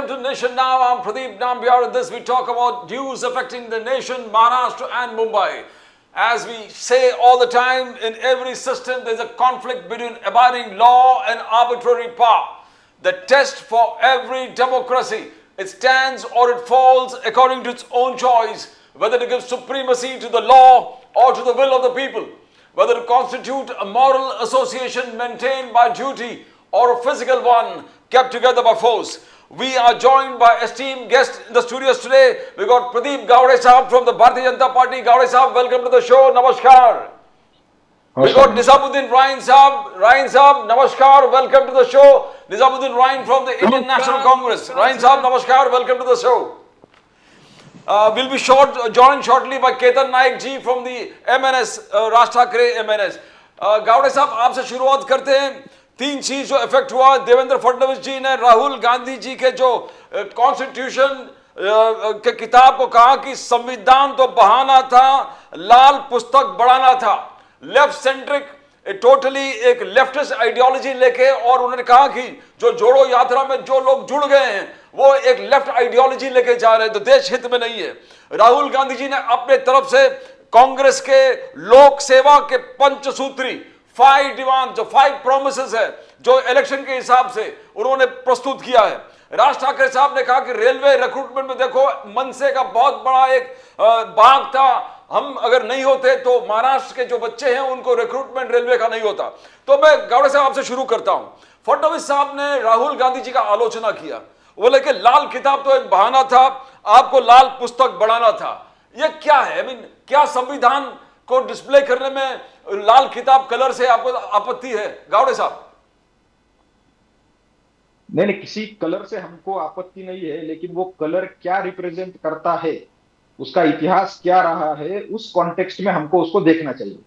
welcome to Nation Now. I'm Pradeep Nambiar. In this, we talk about news affecting the nation, Maharashtra and Mumbai. As we say all the time, in every system, there's a conflict between abiding law and arbitrary power. The test for every democracy, it stands or it falls according to its own choice, whether to give supremacy to the law or to the will of the people, whether to constitute a moral association maintained by duty or a physical one kept together by force. We are joined by esteemed guests in the studios today. We got Pradeep Gowde Sahab from the Bharatiya Janata Party. Gowde Sahab, welcome to the show. Namaskar. We got Nizamuddin Ryan Sahab. Ryan Sahab, namaskar. Welcome to the show. Nizamuddin Ryan from the Indian National Congress. Ryan Sahab, namaskar. Welcome to the show. We'll be joined shortly by Ketan Naik ji from the MNS, Raj Thakre MNS. Gowde Sahab, आपसे शुरुआत करते हैं. तीन चीज जो effect हुआ, देवेंद्र फडणवीस जी ने राहुल गांधी जी के जो कॉन्स्टिट्यूशन के किताब को कहा कि संविधान तो बहाना था, लाल पुस्तक बढ़ाना था. लेफ्ट सेंट्रिक टोटली एक लेफ्टिस्ट आइडियोलॉजी लेके, और उन्होंने कहा कि जो जोड़ो यात्रा में जो लोग जुड़ गए हैं वो एक लेफ्ट आइडियोलॉजी लेके जा रहे हैं, तो देश हित में नहीं है. राहुल गांधी जी ने अपने तरफ से कांग्रेस के लोक सेवा के पंचसूत्री 5 डिमांड, जो 5 प्रोमिसेस है, जो इलेक्शन के हिसाब से उन्होंने प्रस्तुत किया है. राज ठाकरे साहब ने कहा कि रेलवे रिक्रूटमेंट में देखो, मनसे का बहुत बड़ा एक बाग था, हम अगर नहीं होते तो महाराष्ट्र के जो बच्चे हैं उनको रिक्रूटमेंट रेलवे का नहीं होता. तो मैं गौड़े साहब आपसे शुरू करता हूं. फडणवीस साहब ने राहुल गांधी जी का आलोचना किया, बोले कि लाल किताब तो एक बहाना था, आपको लाल पुस्तक बढ़ाना था. ये क्या है? आई मीन, क्या संविधान को डिस्प्ले करने में लाल किताब कलर से आपको आपत्ति है? गावड़े साहब. नहीं, किसी कलर से हमको आपत्ति नहीं है, लेकिन वो कलर क्या रिप्रेजेंट करता है, उसका इतिहास क्या रहा है, उस कॉन्टेक्स्ट में हमको उसको देखना चाहिए.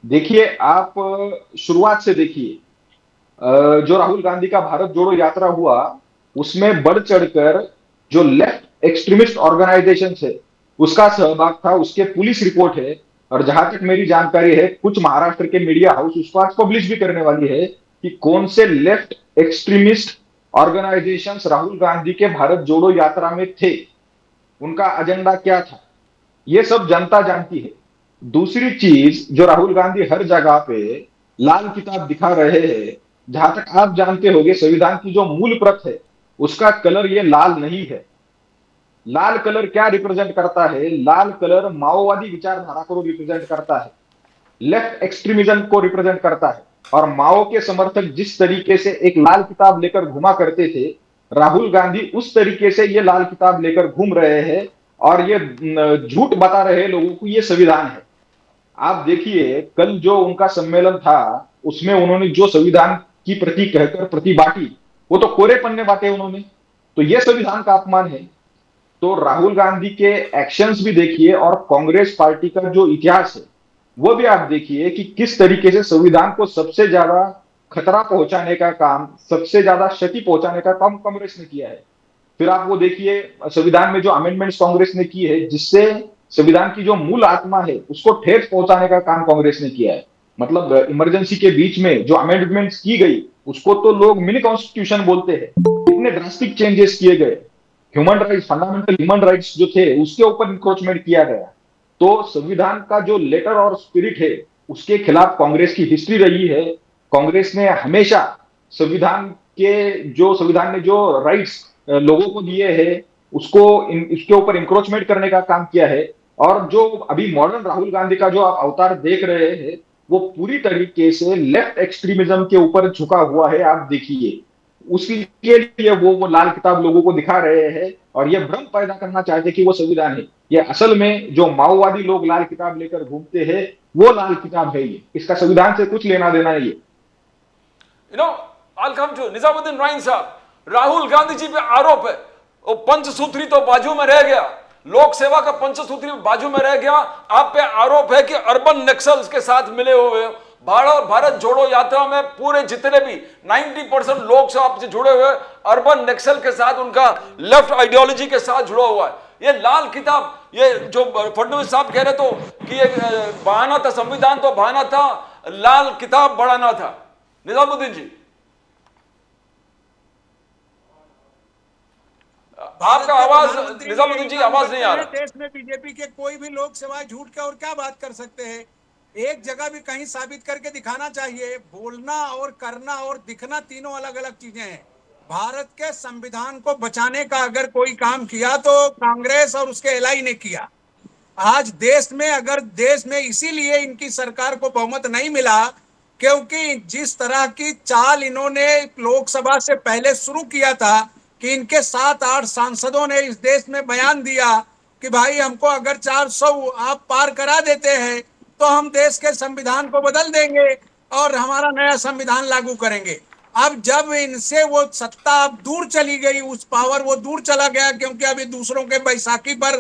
देखिए, आप शुरुआत से देखिए, जो राहुल गांधी का भारत जोड़ो यात्रा हुआ, उसमें बढ़ चढ़कर जो लेफ्ट एक्सट्रीमिस्ट ऑर्गेनाइजेशन है उसका सहभाग था. उसके पुलिस रिपोर्ट है, और जहां तक मेरी जानकारी है, कुछ महाराष्ट्र के मीडिया हाउस उसको आज पब्लिश भी करने वाली है कि कौन से left extremist organisations Rahul Gandhi के भारत जोड़ो यात्रा में थे, उनका एजेंडा क्या था, यह सब जनता जानती है. दूसरी चीज, जो राहुल गांधी हर जगह पे लाल किताब दिखा रहे हैं, जहां तक आप जानते होंगे, संविधान की जो मूल प्रत है उसका कलर ये लाल नहीं है. लाल कलर क्या रिप्रेजेंट करता है? लाल कलर माओवादी विचारधारा को रिप्रेजेंट करता है, लेफ्ट एक्सट्रीमिज्म को रिप्रेजेंट करता है. और माओ के समर्थक जिस तरीके से एक लाल किताब लेकर घुमा करते थे, राहुल गांधी उस तरीके से ये लाल किताब लेकर घूम रहे हैं, और ये झूठ बता रहे हैं लोगों को ये संविधान है. आप देखिए, कल जो उनका सम्मेलन था उसमें उन्होंने जो संविधान की प्रति कहकर प्रति बांटी, वो तो कोरे पन्ने बांटे उन्होंने. तो यह संविधान का अपमान है. तो राहुल गांधी के एक्शंस भी देखिए, और कांग्रेस पार्टी का जो इतिहास है वो भी आप देखिए कि किस तरीके से संविधान को सबसे ज्यादा खतरा पहुंचाने का काम, सबसे ज्यादा क्षति पहुंचाने का काम कांग्रेस ने किया है. फिर आप वो देखिए, संविधान में जो अमेंडमेंट्स कांग्रेस ने की है, जिससे संविधान की जो मूल आत्मा है उसको ठेस पहुंचाने का काम कांग्रेस ने किया है. मतलब इमरजेंसी के बीच में जो अमेंडमेंट्स की गई उसको तो लोग मिनी कॉन्स्टिट्यूशन बोलते हैं. इतने ड्रास्टिक चेंजेस किए गए, human rights, fundamental human rights जो थे उसके ऊपर इंक्रोचमेंट किया गया. तो संविधान का जो लेटर और स्पिरिट है उसके खिलाफ कांग्रेस की हिस्ट्री रही है. कांग्रेस ने हमेशा संविधान ने जो राइट्स लोगों को दिए हैं उसको इसके ऊपर इंक्रोचमेंट करने का काम किया है. और जो अभी मॉडर्न राहुल गांधी का जो आप अवतार देख रहे हैं वो पूरी तरीके से लेफ्ट एक्सट्रीमिज्म के ऊपर झुका हुआ है. आप देखिए, उसके लिए वो लाल किताब लोगों को दिखा रहे हैं, और ये भ्रम पैदा करना चाहते कि वो संविधान है. ये असल में जो माओवादी लोग लाल किताब लेकर घूमते हैं वो लाल किताब है. ये इसका संविधान से कुछ लेना देना नहीं है. I'll come to निजामुद्दीन राइन साहब. राहुल गांधी जी पे आरोप है, वो पंचसूत्री तो बाजू में रह गया, लोक सेवा का पंचसूत्री बाजू में रह गया. आप पे आरोप है कि अर्बन नक्सल्स के साथ मिले हुए. भारत जोड़ो यात्रा में पूरे जितने भी 90% लोग से आपसे जुड़े हुए अर्बन नक्सल के साथ, उनका लेफ्ट आइडियोलॉजी के साथ जुड़ा हुआ है. ये लाल किताब, ये जो फडणवीस साहब कह रहे तो कि ये बहाना था, संविधान तो बहाना था, लाल किताब बढ़ाना था. निजामुद्दीन जी. आपका आवाज, निजामुद्दीन जी आवाज नहीं आ रहा। देश में बीजेपी के कोई भी लोग सिवाय झूठ के और क्या बात कर सकते हैं? एक जगह भी कहीं साबित करके दिखाना चाहिए। बोलना और करना और दिखना तीनों अलग अलग चीजें हैं। भारत के संविधान को बचाने का अगर कोई काम किया तो कांग्रेस और उसके एलआई ने किया। आज देश में, अगर देश में इसीलिए इनकी सरकार को बहुमत नहीं मिला क्योंकि जिस तरह की चाल इन्होंने लोकसभा से पहले शुरू किया था कि इनके 7-8 सांसदों ने इस देश में बयान दिया कि भाई हमको अगर 400 आप पार करा देते हैं तो हम देश के संविधान को बदल देंगे और हमारा नया संविधान लागू करेंगे। अब जब इनसे वो सत्ता अब दूर चली गई, उस पावर वो दूर चला गया क्योंकि अभी दूसरों के बैसाखी पर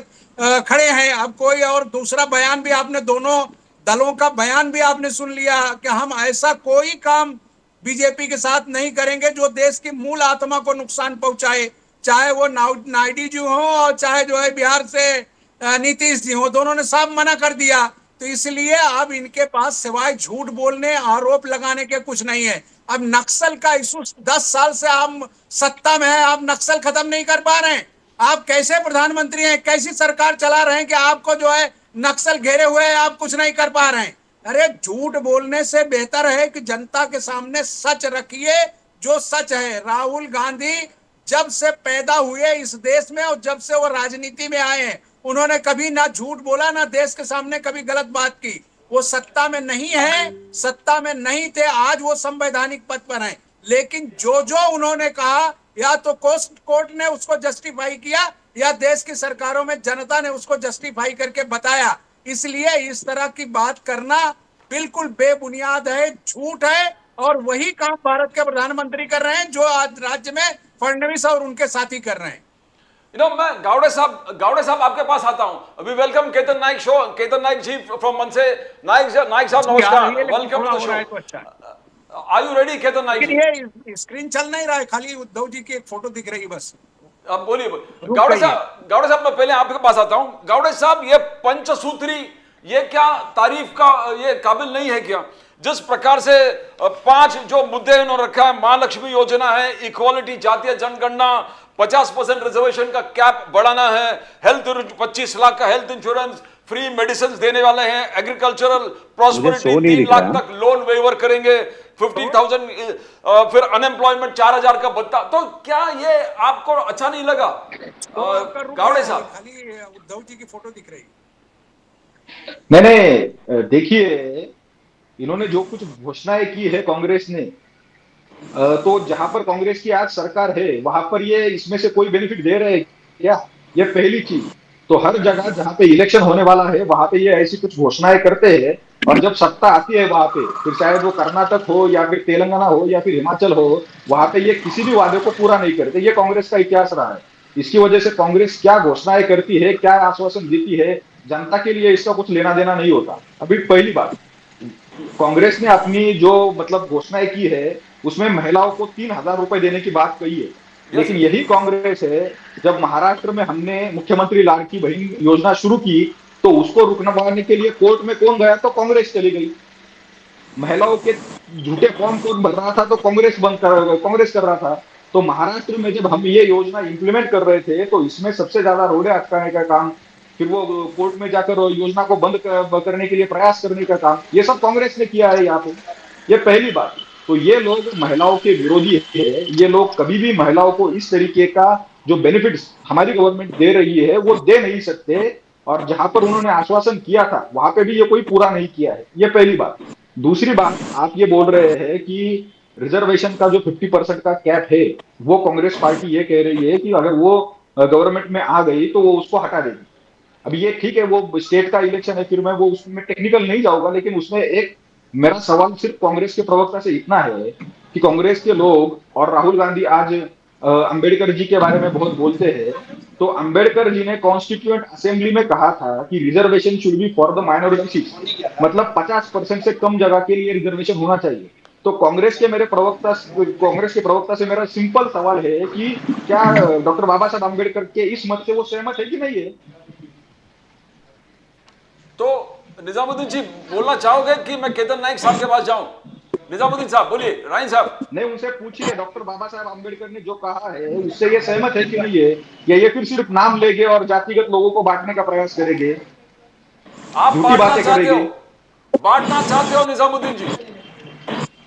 खड़े हैं। अब कोई और दूसरा बयान भी आपने, दोनों दलों का बयान भी आपने सुन लिया कि हम ऐसा कोई काम बीजेपी के साथ नहीं करेंगे जो देश की मूल आत्मा को नुकसान पहुंचाए, चाहे वो नायडू जी हो और चाहे जो है बिहार से नीतीश जी हो, दोनों ने साफ मना कर दिया। तो इसलिए अब इनके पास सिवाय झूठ बोलने, आरोप लगाने के कुछ नहीं है। अब नक्सल का इशू 10 साल से हम सत्ता में है, आप नक्सल खत्म नहीं कर पा रहे हैं। आप कैसे प्रधानमंत्री हैं, कैसी सरकार चला रहे हैं कि आपको जो है नक्सल घेरे हुए हैं, आप कुछ नहीं कर पा रहे हैं? अरे झूठ बोलने से बेहतर है कि जनता के सामने सच रखिए, जो सच है। राहुल गांधी जब से पैदा हुए इस देश में और जब से वो राजनीति में आए हैं, उन्होंने कभी ना झूठ बोला, ना देश के सामने कभी गलत बात की। वो सत्ता में नहीं है, सत्ता में नहीं थे, आज वो संवैधानिक पद पर हैं। लेकिन जो जो उन्होंने कहा, या तो कोर्ट ने उसको जस्टिफाई किया या देश की सरकारों में जनता ने उसको जस्टिफाई करके बताया। इसलिए इस तरह की बात करना बिल्कुल बेबुनियाद है, झूठ है, और वही काम भारत के प्रधानमंत्री कर रहे हैं जो आज राज्य में फडणवीस और उनके साथी कर रहे हैं। मैं गावड़े साहब आपके पास आता हूं। We welcome Ketan Naik show, Ketan Naik ji from MNS. Naik साहब नमस्कार, welcome to the show. Are you ready Ketan Naik ji? ये स्क्रीन चल नहीं रहा है, खाली उद्धव जी की एक फोटो दिख रही है बस। अब बोलिए गावड़े साहब, मैं पहले आपके पास आता हूं। गावड़े साहब, ये पंचसूत्री, ये क्या तारीफ का ये काबिल नहीं है क्या? जिस प्रकार से 5 जो मुद्दे इन्होंने रखा है, महालक्ष्मी योजना है, इक्वालिटी, जातीय जनगणना, 50% रिजर्वेशन का कैप बढ़ाना है, हेल्थ 25 लाख का हेल्थ इंश्योरेंस, फ्री मेडिसिन देने वाले हैं, एग्रीकल्चरल प्रॉस्पेरिटी 3 लाख तक लोन वेवर करेंगे, 50,000 फिर अनएम्प्लॉयमेंट 4,000 का भत्ता। तो क्या ये आपको अच्छा नहीं लगा गावड़े साहब? खाली उद्धव जी की फोटो दिख रही। मैंने देखिए, इन्होंने जो कुछ घोषणाएं की है कांग्रेस ने, तो जहां पर कांग्रेस की आज सरकार है वहां पर ये इसमें से कोई बेनिफिट दे रहे हैं क्या? ये पहली चीज। तो हर जगह जहां पे इलेक्शन होने वाला है वहां पे ये ऐसी कुछ घोषणाएं करते हैं, और जब सत्ता आती है वहां पे, फिर चाहे वो कर्नाटक हो या फिर तेलंगाना हो या फिर हिमाचल हो, वहां पे ये किसी भी वादे को पूरा नहीं करते। ये कांग्रेस का इतिहास रहा है। इसकी वजह से कांग्रेस क्या घोषणाएं करती है, क्या आश्वासन देती है, जनता के लिए इसका कुछ लेना देना नहीं होता। अभी पहली बात, कांग्रेस ने अपनी जो मतलब घोषणाएं की है उसमें महिलाओं को 3,000 रुपए देने की बात कही है, लेकिन यही कांग्रेस है जब महाराष्ट्र में हमने मुख्यमंत्री लाडकी बहन योजना शुरू की तो उसको रुकवाने के लिए कोर्ट में कौन गया? तो कांग्रेस चली गई। महिलाओं के झूठे फॉर्म कौन भर रहा था? तो कांग्रेस कर रहा था। तो महाराष्ट्र में जब हम ये योजना इंप्लीमेंट कर रहे थे तो इसमें सबसे ज्यादा रोड़े अटकाने का काम, फिर वो कोर्ट में जाकर योजना को बंद करने के लिए प्रयास करने का काम, ये सब कांग्रेस ने किया है यहाँ पे। ये पहली बात। तो ये लोग महिलाओं के विरोधी है। ये लोग कभी भी महिलाओं को इस तरीके का जो बेनिफिट्स हमारी गवर्नमेंट दे रही है वो दे नहीं सकते, और जहां पर उन्होंने आश्वासन किया था वहां पे भी ये कोई पूरा नहीं किया है। ये पहली बात। दूसरी बात, आप ये बोल रहे हैं कि रिजर्वेशन का जो 50% का कैप है वो कांग्रेस पार्टी ये कह रही है कि अगर वो गवर्नमेंट में आ गई तो वो उसको हटा देगी। अब ये ठीक है, वो स्टेट का इलेक्शन है, फिर मैं वो उसमें टेक्निकल नहीं जाऊंगा, लेकिन उसमें एक मेरा सवाल सिर्फ कांग्रेस के प्रवक्ता से इतना है कि कांग्रेस के लोग, और राहुल गांधी आज अंबेडकर जी के बारे में बहुत बोलते हैं, तो अंबेडकर जी ने कॉन्स्टिट्यूएंट असेंबली में कहा था कि reservation should be for the minorities, मतलब 50% से कम जगह के लिए रिजर्वेशन होना चाहिए। तो कांग्रेस के प्रवक्ता से मेरा सिंपल सवाल है कि क्या डॉक्टर बाबा साहब अंबेडकर के इस मत से वो सहमत है कि नहीं है? तो निजामुद्दीन जी बोलना चाहोगे कि मैं केतन नाइक साहब के पास जाऊं? निजामुद्दीन साहब बोलिए, राइन साहब। नहीं, उनसे पूछिए डॉक्टर बाबा साहब आम्बेडकर ने जो कहा है उससे ये सहमत है कि नहीं है, या ये फिर सिर्फ नाम लेंगे और जातिगत लोगों को बांटने का प्रयास करेंगे, आप झूठी बांटना बातें चाहते हो, करेंगे। बांटना चाहते हो निजामुद्दीन जी?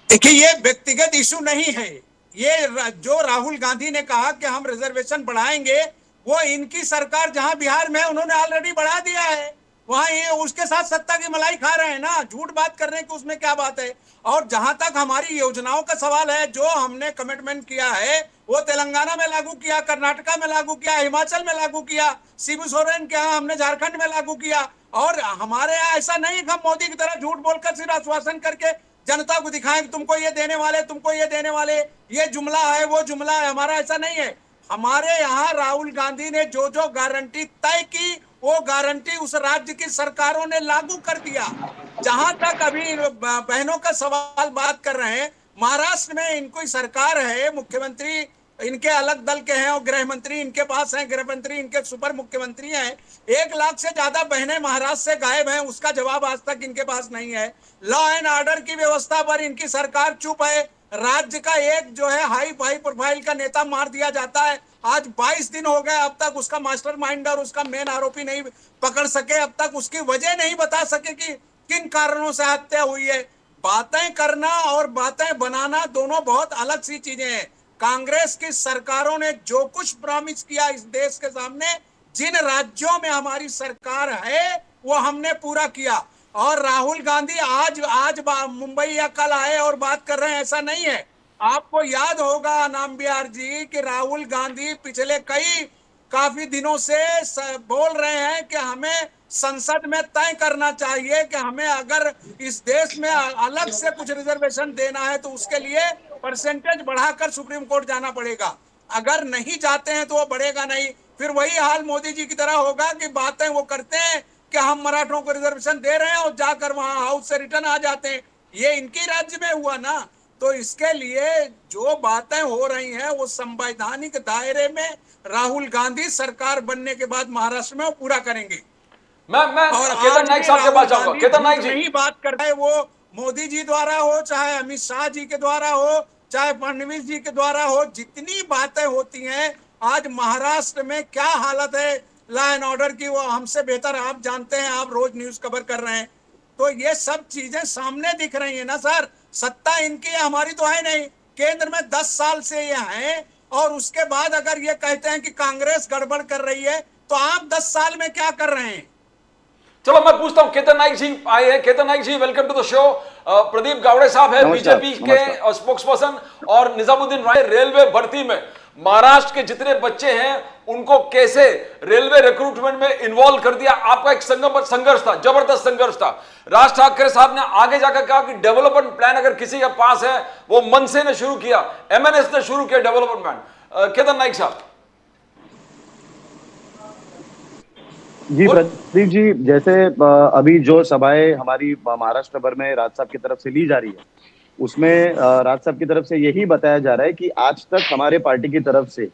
देखिए, ये व्यक्तिगत इशू नहीं है। ये जो राहुल गांधी ने कहा कि हम रिजर्वेशन बढ़ाएंगे, वो इनकी सरकार जहां बिहार में है उन्होंने ऑलरेडी बढ़ा दिया है। वहां ये उसके साथ सत्ता की मलाई खा रहे हैं ना, झूठ बात करने की उसमें क्या बात है। और जहां तक हमारी योजनाओं का सवाल है, जो हमने कमिटमेंट किया है वो तेलंगाना में लागू किया, कर्नाटका में लागू किया, हिमाचल में लागू किया, शिबू सोरेन के यहाँ हमने झारखंड में लागू किया। और हमारे यहाँ ऐसा नहीं कि हम मोदी की तरह झूठ बोलकर सिर्फ आश्वासन करके जनता को दिखाएं कि तुमको ये देने वाले, तुमको ये देने वाले, ये जुमला है वो जुमला है। हमारा ऐसा नहीं है। हमारे यहाँ राहुल गांधी ने जो जो गारंटी तय की, वो गारंटी उस राज्य की सरकारों ने लागू कर दिया। जहां तक अभी बहनों का सवाल बात कर रहे हैं, महाराष्ट्र में इनको सरकार है, मुख्यमंत्री इनके अलग दल के हैं और गृह मंत्री इनके पास हैं, गृह मंत्री इनके सुपर मुख्यमंत्री हैं। 1 लाख से ज्यादा बहनें महाराष्ट्र से गायब हैं, उसका जवाब आज तक इनके पास नहीं है। लॉ एंड ऑर्डर की व्यवस्था पर इनकी सरकार चुप है। राज्य का एक जो है हाई प्रोफाइल का नेता मार दिया जाता है। आज 22 दिन हो गए, अब तक उसका मास्टरमाइंड और उसका मेन आरोपी नहीं पकड़ सके, अब तक उसकी वजह नहीं बता सके कि किन कारणों से हत्या हुई है। बातें करना और बातें बनाना दोनों बहुत अलग सी चीजें हैं। कांग्रेस की सरकारों ने जो कुछ प्रॉमिस किया इस देश के सामने, जिन राज्यों में हमारी सरकार है वो हमने पूरा किया। और राहुल गांधी आज मुंबई या कल आए और बात कर रहे हैं, ऐसा नहीं है। आपको याद होगा नाम बिहार जी कि राहुल गांधी पिछले काफी दिनों से बोल रहे हैं कि हमें संसद में तय करना चाहिए कि हमें अगर इस देश में अलग से कुछ रिजर्वेशन देना है तो उसके लिए परसेंटेज बढ़ाकर सुप्रीम कोर्ट जाना पड़ेगा। अगर नहीं जाते हैं तो वो बढ़ेगा नहीं। फिर वही हाल मोदी जी की तरह होगा कि बातें वो करते हैं कि हम मराठों को रिजर्वेशन दे रहे हैं और जाकर वहां हाउस से रिटर्न आ जाते हैं। ये इनकी राज्य में हुआ ना। तो इसके लिए जो बातें हो रही हैं वो संवैधानिक दायरे में राहुल गांधी सरकार बनने के बाद महाराष्ट्र में वो पूरा करेंगे। मैं केतन नाइक साहब के पास जाऊंगा। केतन नाइक जी, नहीं बात कर रहे, वो मोदी जी द्वारा हो, चाहे अमित शाह जी के द्वारा हो, चाहे फडणवीस जी के द्वारा हो, जितनी बातें होती हैं, आज महाराष्ट्र में क्या हालत है लॉ एंड ऑर्डर की, वो हमसे बेहतर आप जानते हैं। आप रोज न्यूज कवर कर रहे हैं, तो ये सब चीजें सामने दिख रही है ना सर। सत्ता इनकी है, हमारी तो है नहीं। केंद्र में 10 साल से ये हैं, और उसके बाद अगर ये कहते हैं कि कांग्रेस गड़बड़ कर रही है, तो आप 10 साल में क्या कर रहे हैं? चलो मैं पूछता हूं, केतन नाइक जी आए हैं। Ketan Naik ji, welcome to the show. Pradeep Gawade साहब है बीजेपी के स्पोक्स पर्सन, और निजामुद्दीन राय रेलवे भर्ती में महाराष्ट्र के जितने बच्चे हैं उनको कैसे रेलवे रिक्रूटमेंट में इन्वॉल्व कर दिया। आपका एक संघर्ष था, जबरदस्त संघर्ष था। राज ठाकरे साहब ने आगे जाकर कहा कि डेवलपमेंट प्लान अगर किसी के पास है, वो मनसे ने शुरू किया, एमएनएस ने शुरू किया डेवलपमेंट प्लान। केतन नाइक साहब जी। प्रदीप जी, जैसे अभी जो सभाएं हमारी महाराष्ट्र भर में राज साहब की तरफ से ली जा रही है, उसमें राज साहब की तरफ से यही बताया जा रहा है कि आज तक हमारे पार्टी की तरफ से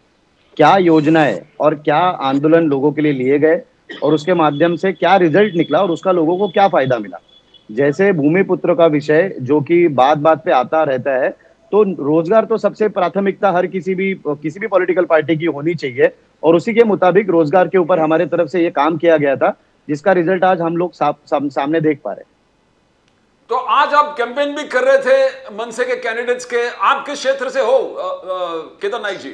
क्या योजनाएं और क्या आंदोलन लोगों के लिए लिए गए और उसके माध्यम से क्या रिजल्ट निकला और उसका लोगों को क्या फायदा मिला। जैसे भूमिपुत्र का विषय जो कि बात बात पे आता रहता है, तो रोजगार तो सबसे प्राथमिकता हर किसी भी पॉलिटिकल पार्टी की होनी चाहिए, और उसी के मुताबिक रोजगार के ऊपर हमारे तरफ से ये काम किया गया था, जिसका रिजल्ट आज हम लोग सामने देख पा रहे। तो आज आप कैंपेन भी कर रहे थे मनसे के कैंडिडेट्स के, आप किस क्षेत्र से हो केतन नाइक जी?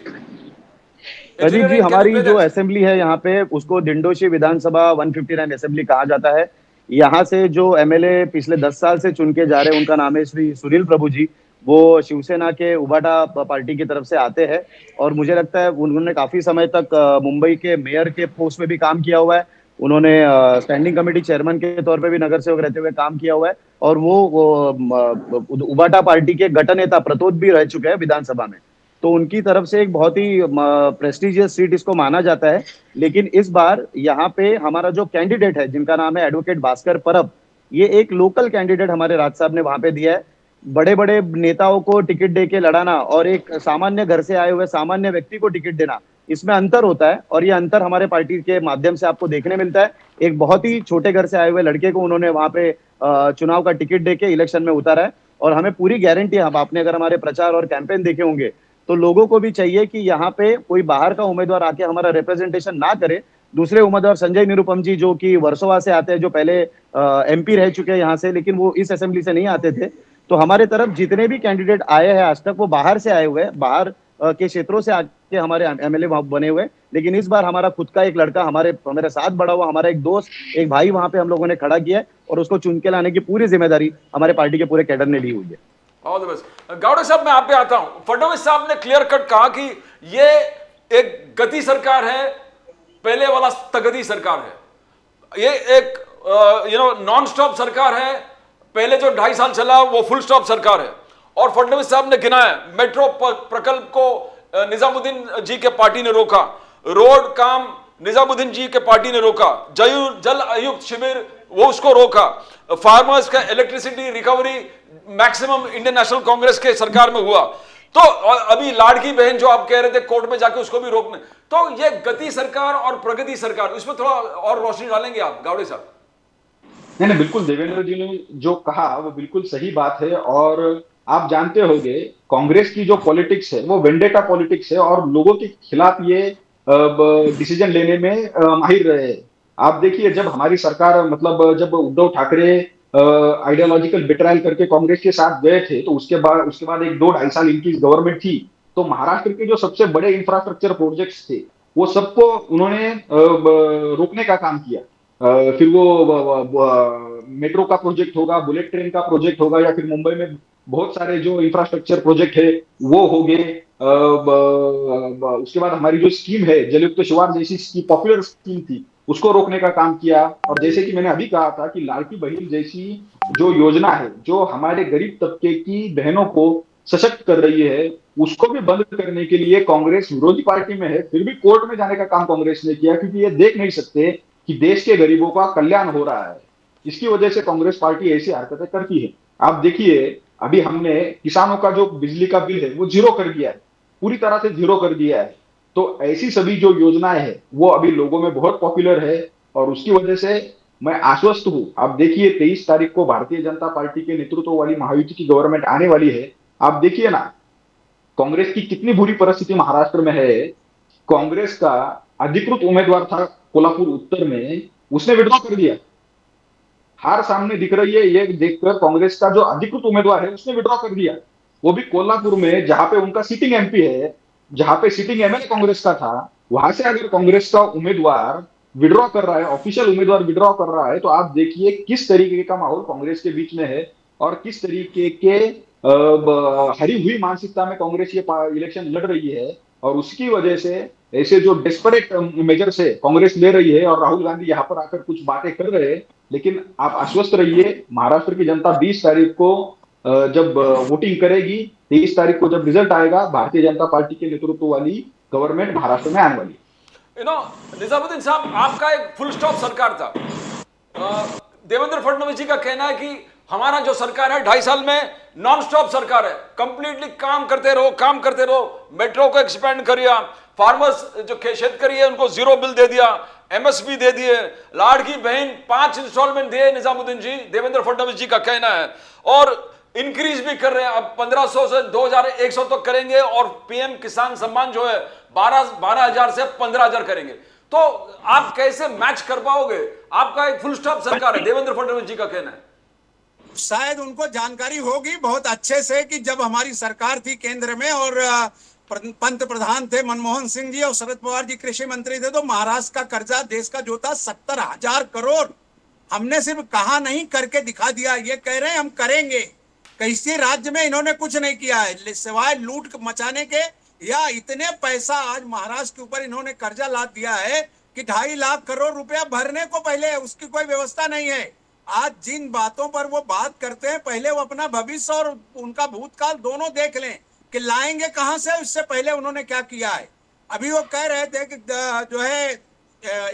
प्रदीप जी, हमारी जो असेंबली है यहाँ पे, उसको दिंडोशी विधानसभा 159 असेंबली कहा जाता है। यहाँ से जो एमएलए पिछले 10 साल से चुन के जा रहे हैं, उनका नाम है श्री सुनील प्रभु जी। वो शिवसेना के उबाटा पार्टी की तरफ से आते हैं, और मुझे लगता है उन्होंने काफी समय तक मुंबई के मेयर के पोस्ट में भी काम किया हुआ है। उन्होंने स्टैंडिंग कमेटी चेयरमैन के तौर पे भी नगर सेवक रहते हुए काम किया हुआ है, और वो उबाटा पार्टी के गठन नेता प्रतोद भी रह चुके हैं विधानसभा में। तो उनकी तरफ से एक बहुत ही प्रेस्टिजियस सीट इसको माना जाता है। लेकिन इस बार यहाँ पे हमारा जो कैंडिडेट है, जिनका नाम है एडवोकेट भास्कर परब, ये एक लोकल कैंडिडेट हमारे राज साहब ने वहां पे दिया है। बड़े बड़े नेताओं को टिकट दे के लड़ाना और एक सामान्य घर से आए हुए सामान्य व्यक्ति को टिकट देना, इसमें अंतर होता है, और ये अंतर हमारे पार्टी के माध्यम से आपको देखने मिलता है। एक बहुत ही छोटे घर से आए हुए लड़के को उन्होंने वहां पे चुनाव का टिकट देके इलेक्शन में उतारा है, और हमें पूरी गारंटी है, हम आपने अगर हमारे प्रचार और कैंपेन देखे होंगे तो लोगों को भी चाहिए कि यहाँ पे कोई बाहर का उम्मीदवार आके हमारा रिप्रेजेंटेशन ना करे। दूसरे उम्मीदवार संजय निरुपम जी जो कि वर्सोवा से आते हैं, जो पहले एमपी रह चुके हैं यहाँ से, लेकिन वो इस असेंबली से नहीं आते थे। तो हमारे तरफ जितने भी कैंडिडेट आए हैं आज तक वो बाहर से आए हुए हैं, बाहर के क्षेत्रों से आके हमारे एमएलए बने हुए। लेकिन इस बार हमारा खुद का एक लड़का हमारे साथ बड़ा हुआ, हमारा एक दोस्त, एक भाई वहां पे हम लोगों ने खड़ा किया है और उसको चुन के लाने की पूरी जिम्मेदारी हमारे पार्टी के पूरे कैडर ने ली हुई है। All the best. गावड़े साहब, मैं आप पे आता हूं। फडणवीस साहब ने क्लियर कट कहा कि ये एक गति सरकार है, पहले वाला स्थगति सरकार है। ये एक नॉन स्टॉप सरकार है, पहले जो 2.5 साल चला वो फुल स्टॉप सरकार है। और फडणवीस साहब ने गिनाया, मेट्रो प्रकल्प को निजामुद्दीन जी के पार्टी ने रोका, रोड काम निजामुद्दीन जी के पार्टी ने रोका, जल आयुक्त शिविर वो उसको रोका, फार्मर्स का electricity recovery maximum Indian national Congress के सरकार में हुआ। तो अभी लाड़की बहन जो आप कह रहे थे कोर्ट में जाके उसको भी रोकने, तो ये गति सरकार और प्रगति सरकार, इसमें थोड़ा और रोशनी डालेंगे आप गावड़े साहब? नहीं, बिल्कुल देवेंद्र जी ने जो कहा वो बिल्कुल सही बात है। और आप जानते होंगे कांग्रेस की जो पॉलिटिक्स है वो वेंडेटा पॉलिटिक्स है और लोगों के खिलाफ ये डिसीजन लेने में माहिर रहे हैं। आप देखिए, जब हमारी सरकार मतलब जब उद्धव ठाकरे आइडियोलॉजिकल बिट्रायल करके कांग्रेस के साथ गए थे, तो उसके बाद 1-2-2.5 साल इनकी गवर्नमेंट थी, तो महाराष्ट्र के जो सबसे बड़े इंफ्रास्ट्रक्चर प्रोजेक्ट्स थे वो सबको उन्होंने रोकने का काम किया। फिर वो मेट्रो का प्रोजेक्ट होगा, बुलेट ट्रेन का प्रोजेक्ट होगा, या फिर मुंबई में बहुत सारे जो इंफ्रास्ट्रक्चर प्रोजेक्ट है वो हो गए। उसके बाद हमारी जो स्कीम है जलयुक्त शिवार जैसी पॉपुलर स्कीम थी उसको रोकने का काम किया। और जैसे कि मैंने अभी कहा था कि लाड़की बहन जैसी जो योजना है जो हमारे गरीब तबके की बहनों को सशक्त कर रही है, उसको भी बंद करने के लिए कांग्रेस विरोधी पार्टी में है, फिर भी कोर्ट में जाने का काम कांग्रेस ने किया, क्योंकि ये देख नहीं सकते कि देश के गरीबों का कल्याण हो रहा है। इसकी वजह से कांग्रेस पार्टी ऐसी हरकतें करती है। आप देखिए, अभी हमने किसानों का जो बिजली का बिल है वो जीरो कर दिया है, पूरी तरह से जीरो कर दिया है। तो ऐसी सभी जो योजनाएं हैं वो अभी लोगों में बहुत पॉपुलर है और उसकी वजह से मैं आश्वस्त हूं। आप देखिए 23 तारीख को भारतीय जनता पार्टी के नेतृत्व वाली महायुति की गवर्नमेंट आने वाली है। आप देखिए ना कांग्रेस की कितनी बुरी परिस्थिति महाराष्ट्र में है। कांग्रेस का अधिकृत उम्मीदवार था कोल्हापुर उत्तर में, उसने विड्रॉ कर दिया। हार सामने दिख रही है ये देखकर कांग्रेस का जो अधिकृत उम्मीदवार है उसने विड्रॉ कर दिया, वो भी कोल्हापुर में, जहां पे उनका सिटिंग एमपी है, जहां पे सिटिंग एमएलए कांग्रेस का था। वहां से अगर कांग्रेस का उम्मीदवार विड्रॉ कर रहा है, ऑफिशियल उम्मीदवार विड्रॉ कर रहा है, तो आप देखिए किस तरीके का माहौल कांग्रेस के बीच में है और किस तरीके के हरी हुई मानसिकता में कांग्रेस ये इलेक्शन लड़ रही है। और उसकी वजह से ऐसे जो डेस्परेट मेजर्स है कांग्रेस ले रही है और राहुल गांधी यहाँ पर आकर कुछ बातें कर रहे हैं। लेकिन आप आश्वस्त रहिए, महाराष्ट्र की जनता 20 तारीख को जब वोटिंग करेगी, 23 तारीख को जब रिजल्ट आएगा, भारतीय जनता पार्टी के नेतृत्व वाली गवर्नमेंट महाराष्ट्र में आने वाली। निजामुद्दीन साहब, आपका एक फुल स्टॉप सरकार था। देवेंद्र फडणवीस जी का कहना है कि हमारा जो सरकार है 2.5 साल में नॉन स्टॉप सरकार है, कंप्लीटली काम करते रहो। मेट्रो को एक्सपेंड करिया, फार्मर्स जो शेतकरी है उनको जीरो बिल दे दिया, एमएसपी दे दिए, लाड़की बहन 5 इंस्टॉलमेंट दिए निजामुद्दीन जी, देवेंद्र फडणवीस जी का कहना है। और इंक्रीज भी कर रहे हैं, अब 1500 से 2100 तक करेंगे और पीएम किसान सम्मान जो है 12,000 से 15,000 करेंगे। तो आप कैसे मैच कर पाओगे? आपका एक फुल स्टॉप सरकार है, देवेंद्र फडणवीस जी का कहना है। शायद उनको जानकारी होगी बहुत अच्छे से कि जब हमारी सरकार थी केंद्र में और पंत प्रधान थे मनमोहन सिंह जी और शरद पवार जी कृषि मंत्री थे, तो महाराष्ट्र का कर्जा देश का जो था 70,000 करोड़। हमने सिर्फ कहा नहीं, करके दिखा दिया। ये कह रहे हैं हम करेंगे। किसी राज्य में इन्होंने कुछ नहीं किया है सिवाय लूट मचाने के, या इतने पैसा आज महाराष्ट्र के ऊपर इन्होंने कर्जा लाद दिया है कि 2.5 लाख करोड़ रुपया भरने को पहले उसकी कोई व्यवस्था नहीं है। आज जिन बातों पर वो बात करते हैं, पहले वो अपना भविष्य और उनका भूतकाल दोनों देख लें कि लाएंगे कहां से, इससे पहले उन्होंने क्या किया है। अभी वो कह रहे थे कि जो है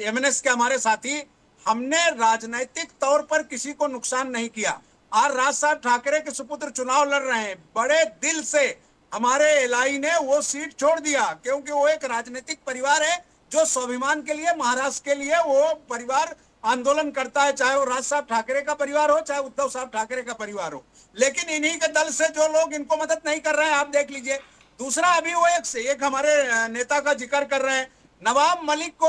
एमएनएस के हमारे साथी, हमने राजनीतिक तौर पर किसी को नुकसान नहीं किया। आज राज साहब ठाकरे के सुपुत्र चुनाव लड़ रहे हैं, बड़े दिल से हमारे एलआई ने वो सीट छोड़ दिया, क्योंकि वो एक राजनीतिक परिवार है जो स्वाभिमान के लिए, महाराष्ट्र के लिए वो परिवार आंदोलन करता है, चाहे वो राज साहब ठाकरे का परिवार हो, चाहे उद्धव साहब ठाकरे का परिवार हो। लेकिन इन्हीं के दल से जो लोग इनको मदद नहीं कर रहे हैं, आप देख लीजिए। दूसरा, अभी वो एक हमारे नेता का जिक्र कर रहे हैं, नवाब मलिक को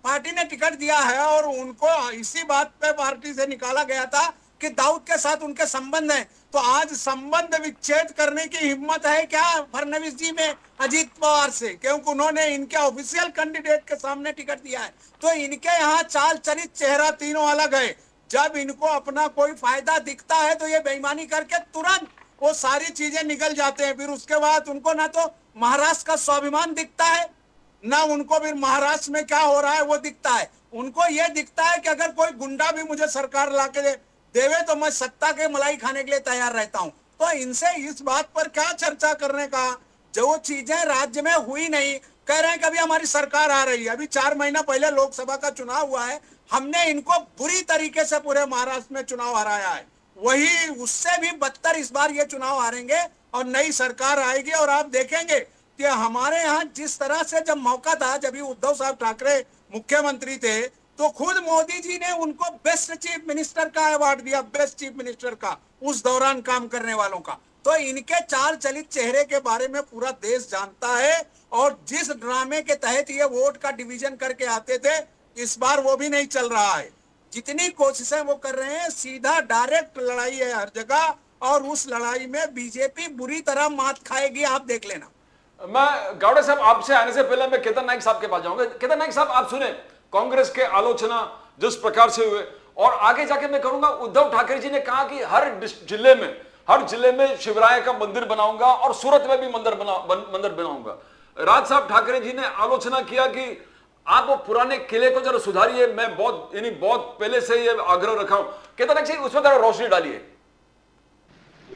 पार्टी ने टिकट दिया है और उनको इसी बात पे पार्टी से निकाला गया था कि दाऊद के साथ उनके संबंध है। तो आज संबंध विच्छेद करने की हिम्मत है क्या फडणवीस जी में अजीत पवार से? क्योंकि उन्होंने इनके ऑफिशियल कैंडिडेट के सामने टिकट दिया है। तो इनके यहाँ चाल चरित चेहरा तीनों अलग है। जब इनको अपना कोई फायदा दिखता है तो ये बेईमानी करके तुरंत वो सारी चीजें निकल जाते हैं। फिर उसके बाद उनको ना तो महाराष्ट्र का स्वाभिमान दिखता है, ना उनको फिर महाराष्ट्र में क्या हो रहा है वो दिखता है। उनको ये दिखता है कि अगर कोई गुंडा भी मुझे सरकार लाके देवे तो मैं सत्ता के मलाई खाने के लिए तैयार रहता हूं। तो इनसे इस बात पर क्या चर्चा करने का, जो चीजें राज्य में हुई नहीं। कह रहे हैं कि अभी हमारी सरकार आ रही है, अभी 4 महीना पहले लोकसभा का चुनाव हुआ है, हमने इनको बुरी तरीके से पूरे महाराष्ट्र में चुनाव हराया है। वही उससे भी बदतर इस बार ये चुनाव हारेंगे और नई सरकार आएगी। और आप देखेंगे कि हमारे यहाँ जिस तरह से जब मौका था, जब उद्धव साहब ठाकरे मुख्यमंत्री थे, तो खुद मोदी जी ने उनको बेस्ट चीफ मिनिस्टर का अवार्ड दिया, बेस्ट चीफ मिनिस्टर का, उस दौरान काम करने वालों का। तो इनके चाल चलित चेहरे के बारे में पूरा देश जानता है। और जिस ड्रामे के तहत ये वोट का डिवीजन करके आते थे, इस बार वो भी नहीं चल रहा है। जितनी कोशिशें वो कर रहे हैं, सीधा डायरेक्ट लड़ाई है हर जगह, और उस लड़ाई में बीजेपी बुरी तरह मात खाएगी, आप देख लेना। मैं गावड़े साहब आपसे आने से पहले मैं केतन नाइक साहब के पास जाऊंगा। केतन नाइक साहब, आप सुने कांग्रेस के आलोचना जिस प्रकार से हुए, और आगे जाके मैं करूंगा, उद्धव ठाकरे जी ने कहा कि हर जिले में शिवराय का मंदिर बनाऊंगा और सूरत में भी मंदिर बनाऊंगा। राज साहब ठाकरे जी ने आलोचना किया कि आप वो पुराने किले को जरा सुधारिए, मैं बहुत पहले से ये आग्रह रखा हूं। केतन नाइक जी, उसमें जरा रोशनी डालिए।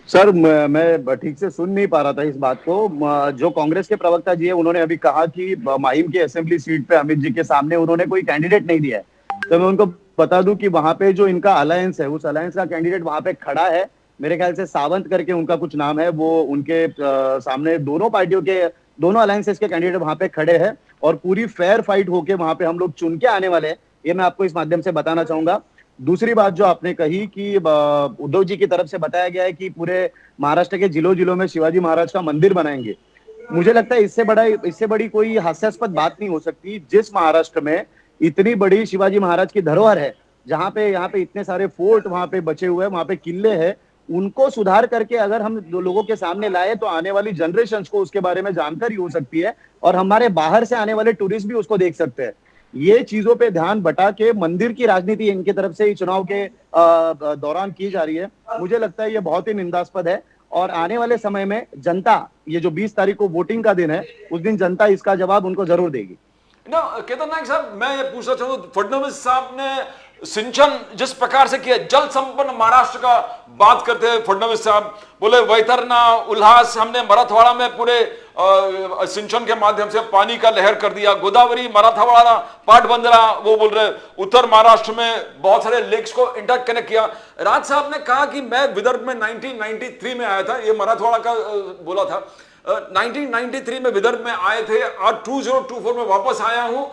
सर, मैं ठीक से सुन नहीं पा रहा था इस बात को। जो कांग्रेस के प्रवक्ता जी है, उन्होंने अभी कहा कि माहिम की असेंबली सीट पे अमित जी के सामने उन्होंने कोई कैंडिडेट नहीं दिया है। तो मैं उनको बता दूं कि वहां पे जो इनका अलायंस है, उस अलायंस का कैंडिडेट वहां पे खड़ा है। मेरे ख्याल से सावंत करके उनका कुछ नाम है, वो उनके सामने दोनों पार्टियों के, दोनों अलायंसेस के कैंडिडेट वहां पे खड़े हैं और पूरी फेयर फाइट होके वहां पे हम लोग चुन के आने वाले हैं। ये मैं आपको इस माध्यम से बताना चाहूंगा। दूसरी बात जो आपने कही कि उद्धव जी की तरफ से बताया गया है कि पूरे महाराष्ट्र के जिलों में शिवाजी महाराज का मंदिर बनाएंगे। मुझे लगता है इससे बड़ी कोई हास्यास्पद बात नहीं हो सकती। जिस महाराष्ट्र में इतनी बड़ी शिवाजी महाराज की धरोहर है, यहाँ पे इतने सारे फोर्ट वहां पे बचे हुए हैं, वहां पे किले हैं, उनको सुधार करके अगर हम लोगों के सामने लाए तो आने वाली जनरेशन को उसके बारे में जानकारी हो सकती है और हमारे बाहर से आने वाले टूरिस्ट भी उसको देख सकते हैं। ये चीजों पे ध्यान बटा के मंदिर की राजनीति इनके तरफ से चुनाव के दौरान की जा रही है। मुझे लगता है ये बहुत ही निंदास्पद है और आने वाले समय में जनता, ये जो 20 तारीख को वोटिंग का दिन है, उस दिन जनता इसका जवाब उनको जरूर देगी। केतन नाइक साहब, मैं ये पूछना चाहूंगा, फडणवीस साहब ने सिंचन जिस प्रकार से किया, जल संपन्न महाराष्ट्र का बात करते हैं फडणवीस साहब, बोले वैतरना, उल्हास, हमने मराठवाड़ा में पूरे सिंचन के माध्यम से पानी का लहर कर दिया, गोदावरी, मराठवाड़ा, पाटबंदरा, वो बोल रहे उत्तर महाराष्ट्र में बहुत सारे लेक्स को इंटरकनेक्ट किया। राज साहब ने कहा कि मैं विदर्भ में 1993 में आया था, ये मराठवाड़ा का बोला था, 1993 में विदर्भ में आए थे और 2024 में वापस आया हूं,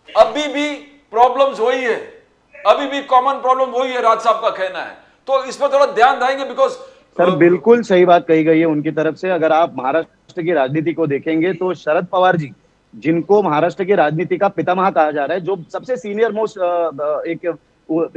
अभी भी प्रॉब्लम्स वही है, अभी भी कॉमन प्रॉब्लम वही है, राज साहब का कहना है। तो इस पर थोड़ा ध्यान देंगे, बिकॉज सर बिल्कुल सही बात कही गई है उनकी तरफ से। अगर आप महाराष्ट्र की राजनीति को देखेंगे तो शरद पवार जी, जिनको महाराष्ट्र की राजनीति का पितामह कहा जा रहा है, जो सबसे सीनियर मोस्ट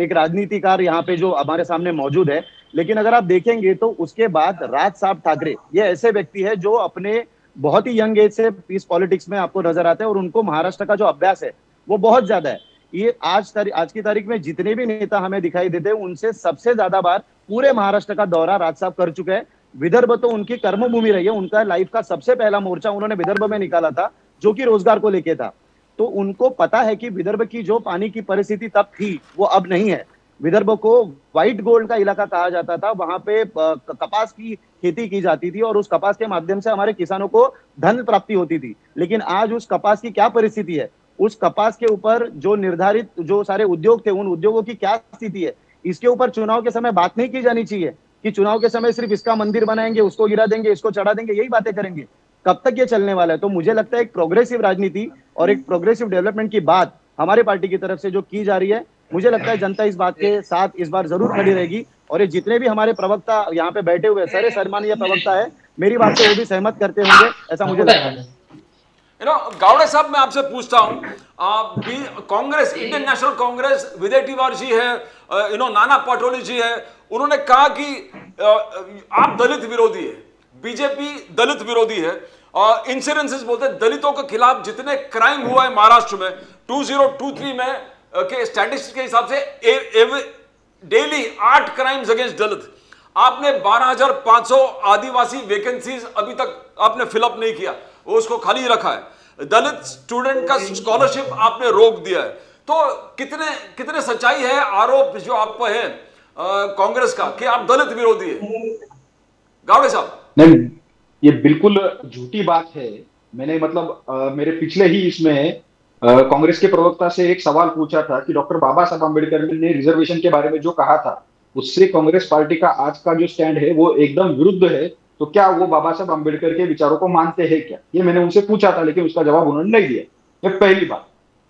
एक राजनीतिकार यहाँ पे जो हमारे सामने मौजूद है, लेकिन अगर आप देखेंगे तो उसके बाद राज साहब ठाकरे ये ऐसे व्यक्ति है जो अपने बहुत ही यंग एज से इस पॉलिटिक्स में आपको नजर आते हैं और उनको महाराष्ट्र का जो अभ्यास है वो बहुत ज्यादा है। ये आज की तारीख में जितने भी नेता हमें दिखाई देते हैं, उनसे सबसे ज्यादा बार पूरे महाराष्ट्र का दौरा राज साहब कर चुके हैं। विदर्भ तो उनकी कर्मभूमि रही है, उनका लाइफ का सबसे पहला मोर्चा उन्होंने विदर्भ में निकाला था, जो कि रोजगार को लेके था। तो उनको पता है कि विदर्भ की जो पानी की परिस्थिति तब थी वो अब नहीं है। विदर्भ को व्हाइट गोल्ड का इलाका कहा जाता था, वहां पे कपास की खेती की जाती थी और उस कपास के माध्यम से हमारे किसानों को धन प्राप्ति होती थी। लेकिन आज उस कपास की क्या परिस्थिति है, उस कपास के ऊपर जो निर्धारित जो सारे उद्योग थे, उन उद्योगों की क्या स्थिति है, इसके ऊपर चुनाव के समय बात नहीं की जानी चाहिए कि चुनाव के समय सिर्फ इसका मंदिर बनाएंगे, उसको गिरा देंगे, इसको चढ़ा देंगे, यही बातें करेंगे। कब तक ये चलने वाला है? तो मुझे लगता है एक प्रोग्रेसिव राजनीति और एक प्रोग्रेसिव डेवलपमेंट की बात हमारी पार्टी की तरफ से जो की जा रही है, मुझे लगता है जनता इस बात के साथ इस बार जरूर खड़ी रहेगी। और ये जितने भी हमारे प्रवक्ता यहाँ पे बैठे हुए सारे सम्मानीय प्रवक्ता है, मेरी बात से वो भी सहमत करते होंगे, ऐसा मुझे लगता है। गावड़े साहब, मैं आपसे पूछता हूं, कांग्रेस, इंडियन नेशनल कांग्रेस, विजय टिवारी जी है, नाना पटोले जी है, उन्होंने कहा कि आप दलित विरोधी है, बीजेपी दलित विरोधी है। इंसिडेंसेस बोलते हैं दलितों के खिलाफ जितने क्राइम हुआ है महाराष्ट्र में 2023 में के स्टैटिस्टिक्स के हिसाब से डेली 8 क्राइम्स अगेंस्ट दलित। आपने 12,500 आदिवासी वैकेंसीज अभी तक आपने फिलअप नहीं किया, वो उसको खाली रखा है। दलित स्टूडेंट का स्कॉलरशिप आपने रोक दिया है। तो कितने सच्चाई है आरोप जो आप पर है कांग्रेस का कि आप दलित विरोधी है? गावड़े साहब, नहीं, ये बिल्कुल झूठी बात है। मैंने मेरे पिछले ही इसमें कांग्रेस के प्रवक्ता से एक सवाल पूछा था कि डॉक्टर बाबा साहब आंबेडकर ने रिजर्वेशन के बारे में जो कहा था, उससे कांग्रेस पार्टी का आज का जो स्टैंड है वो एकदम विरुद्ध है। तो क्या वो बाबा साहब आंबेडकर के विचारों को मानते हैं क्या? ये मैंने उनसे पूछा था, लेकिन उसका जवाब उन्होंने नहीं दिया। ये पहली बात।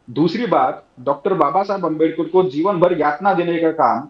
दूसरी बात, डॉक्टर बाबा साहब आंबेडकर को जीवन भर यातना देने का काम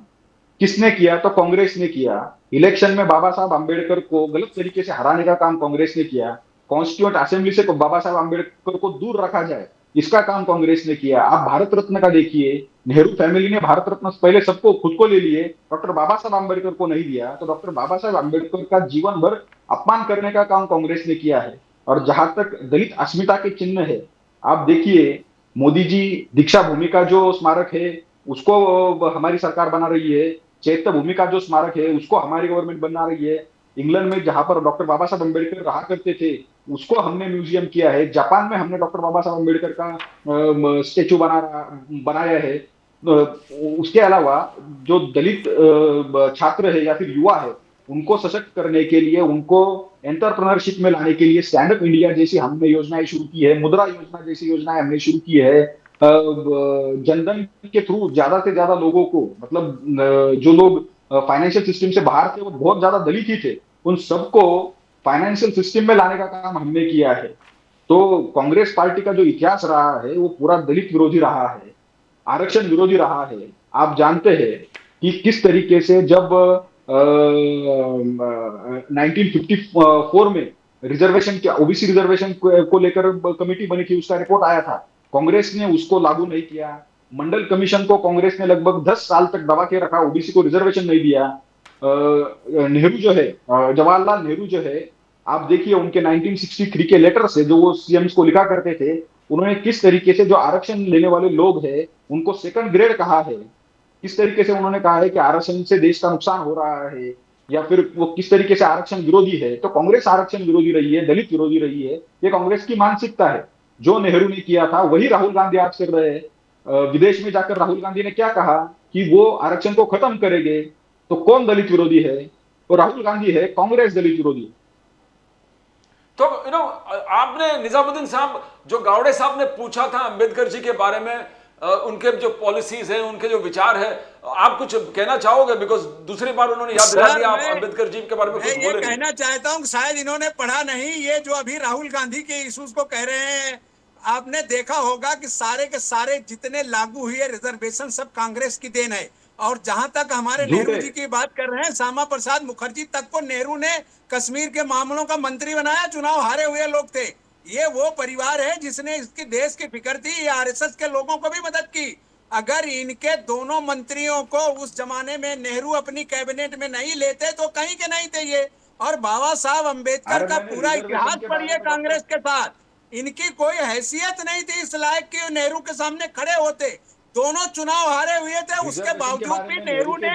किसने किया? तो कांग्रेस ने किया। इलेक्शन में बाबा साहब आंबेडकर को गलत तरीके से हराने का काम कांग्रेस ने किया। कॉन्स्टिट्यूएंट असेंबली से बाबा साहब आंबेडकर को दूर रखा जाए, इसका काम कांग्रेस ने किया। आप भारत रत्न का देखिए, नेहरू फैमिली ने भारत रत्न पहले सबको खुद को ले लिए, डॉक्टर बाबा साहब आंबेडकर को नहीं दिया। तो डॉक्टर बाबा साहब आंबेडकर का जीवन भर अपमान करने का काम कांग्रेस ने किया है। और जहां तक दलित अस्मिता के चिन्ह है, आप देखिए, मोदी जी दीक्षा भूमि का जो स्मारक है उसको हमारी सरकार बना रही है। चैत्य भूमि का जो स्मारक है उसको हमारी गवर्नमेंट बना रही है। इंग्लैंड में जहां पर डॉक्टर बाबा साहब अम्बेडकर रहा करते थे उसको हमने म्यूजियम किया है। जापान में हमने डॉक्टर बाबा साहब अम्बेडकर का स्टेचू बनाया है। उसके अलावा जो दलित छात्र है या फिर युवा है, उनको सशक्त करने के लिए, उनको एंटरप्रेन्योरशिप में लाने के लिए स्टैंड अप इंडिया जैसी हमने योजनाएं शुरू की है, मुद्रा योजना जैसी योजनाएं हमने शुरू की है। जनधन के थ्रू ज्यादा से ज्यादा लोगों को, जो लोग फाइनेंशियल सिस्टम से बाहर थे, वो बहुत ज्यादा दलित ही थे, उन सबको फाइनेंशियल सिस्टम में लाने का काम हमने किया है। तो कांग्रेस पार्टी का जो इतिहास रहा है वो पूरा दलित विरोधी रहा है, आरक्षण विरोधी रहा है। आप जानते हैं कि किस तरीके से जब 1954 में रिजर्वेशन क्या, ओबीसी रिजर्वेशन को लेकर कमेटी बनी थी, उसका रिपोर्ट आया था, कांग्रेस ने उसको लागू नहीं किया। मंडल कमीशन को कांग्रेस ने लगभग 10 साल तक दबा के रखा, ओबीसी को रिजर्वेशन नहीं दिया। नेहरू जो है, जवाहरलाल नेहरू जो है, आप देखिए उनके 1963 के लेटर से जो वो सीएम्स को लिखा करते थे, उन्होंने किस तरीके से जो आरक्षण लेने वाले लोग हैं उनको सेकंड ग्रेड कहा है। किस तरीके से उन्होंने कहा है कि आरक्षण से देश का नुकसान हो रहा है, या फिर वो किस तरीके से आरक्षण विरोधी है। तो कांग्रेस आरक्षण विरोधी रही है, दलित विरोधी रही है। ये कांग्रेस की मानसिकता है। जो नेहरू ने किया था वही राहुल गांधी आज कर रहे हैं। विदेश में जाकर राहुल गांधी ने क्या कहा कि वो आरक्षण को खत्म करेंगे। तो कौन दलित विरोधी है? तो राहुल गांधी है, कांग्रेस दलित विरोधी। तो आपने निजामुद्दीन साहब, जो गावड़े साहब ने पूछा था अंबेडकर जी के बारे में, उनके जो पॉलिसीज हैं, उनके जो विचार है, आप कुछ कहना चाहोगे? बिकॉज दूसरी बार उन्होंने याद दिला दिया, आप अंबेडकर जी के बारे में कुछ बोले। कहना चाहता हूं शायद इन्होंने पढ़ा नहीं। ये जो अभी राहुल गांधी के इश्यूज को कह रहे हैं, आपने देखा होगा कि सारे के सारे जितने लागू हुए रिजर्वेशन सब कांग्रेस की देन है। और जहां तक हमारे नेहरू जी की बात कर रहे हैं, श्यामा प्रसाद मुखर्जी तक को नेहरू ने कश्मीर के मामलों का मंत्री बनाया, चुनाव हारे हुए लोग थे। ये वो परिवार है जिसने इसकी देश की फिक्र थी, ये आरएसएस के लोगों को भी मदद की। अगर इनके दोनों मंत्रियों को उस जमाने में नेहरू अपनी कैबिनेट में नहीं लेते तो कहीं के नहीं थे ये। और बाबा साहब अम्बेडकर का पूरा इतिहास पढ़िए कांग्रेस के साथ, इनकी कोई हैसियत नहीं थी इस लायक कि नेहरू के सामने खड़े होते। दोनों चुनाव हारे हुए थे, उसके बावजूद भी नेहरू ने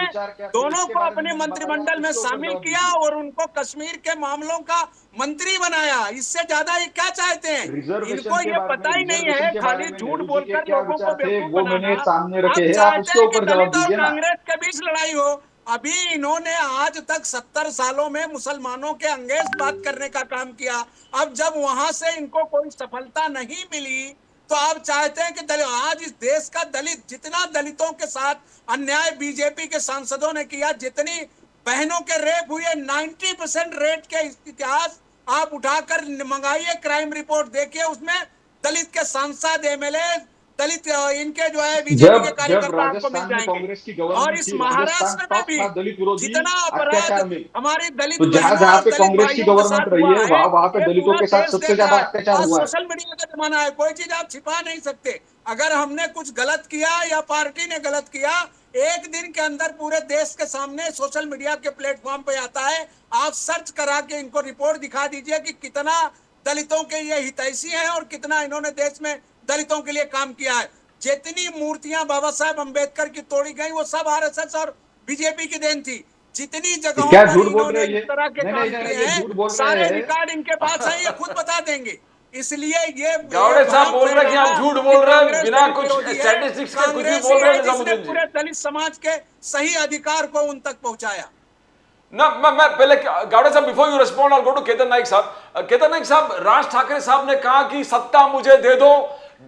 दोनों को अपने मंत्रिमंडल में शामिल किया और उनको कश्मीर के मामलों का मंत्री बनाया। इससे ज्यादा ये क्या चाहते हैं? इनको ये पता ही नहीं है, खाली झूठ बोलकर लोगों को बेवकूफ बनाना। आप चाहते हैं कि दलित और कांग्रेस के बीच लड़ाई हो। अभी इन्होंने आज तक 70 सालों में मुसलमानों के अंगेज बात करने का काम किया। अब जब वहां से इनको कोई सफलता नहीं मिली तो आप चाहते हैं कि आज इस देश का दलित, जितना दलितों के साथ अन्याय बीजेपी के सांसदों ने किया, जितनी बहनों के रेप हुए, 90% रेप के इतिहास आप उठाकर मंगाइए, क्राइम रिपोर्ट देखिए, उसमें दलित के सांसद, एमएलए, दलित इनके जो है बीजेपी के जब कार्यकर्ता आपको मिल राजस्थान में जाएंगे। कांग्रेस की और गवर्नमेंट इस थी, राजस्थान महाराष्ट्र में टॉप भी था दलित विरोधी जितना अपराध अत्याचार में। हमारी दलित तो जहां बहनों जहां और पे दलित कांग्रेस की भाइयों के गवर्नमेंट साथ रही हुआ है, है, वहां पे ये दलितों पूरा के साथ देश सबसे देख ज्यादा रहा है। अत्याचार आज हुआ है। सोशल मीडिया का जमाना है, कोई चीज आप छिपा नहीं सकते। अगर हमने कुछ गलत किया या पार्टी ने गलत किया, एक दिन के अंदर पूरे देश के सामने सोशल मीडिया के प्लेटफॉर्म पे आता है। आप सर्च करा के इनको रिपोर्ट दिखा दीजिए कि कितना दलितों के ये हितैषी हैं और कितना इन्होंने देश में दलितों के लिए काम किया है। जितनी मूर्तियां बाबा साहब अंबेडकर की तोड़ी गई, वो सब आरएसएस और बीजेपी की देन थी। जितनी जगहों क्या पर झूठ बोल इन्होंने रहे हैं ये? इस तरह के नहीं काम नहीं नहीं, किए ये हैं, झूठ बोल रहे सारे हैं। रिकॉर्ड इनके पास है, ये खुद बता देंगे। इसलिए ये गावड़े साहब बोल रहे हैं कि आप फैलाना झूठ बोल कि रहे हैं, कांग्रेस बिना दलित कुछ विरोधी है। स्टैटिस्टिक्स के कुछ भी कांग्रेस बोल ही रहे है हैं जिसने निजामुद्दीन जी। पूरे दलित समाज के सही अधिकार को उन तक पहुंचाया। ना मैं पहले गावड़े साहब, before you respond I go to Ketan Naik साहब। केतन नाइक साहब, राज ठाकरे साहब ने कहा कि सत्ता मुझे दे दो,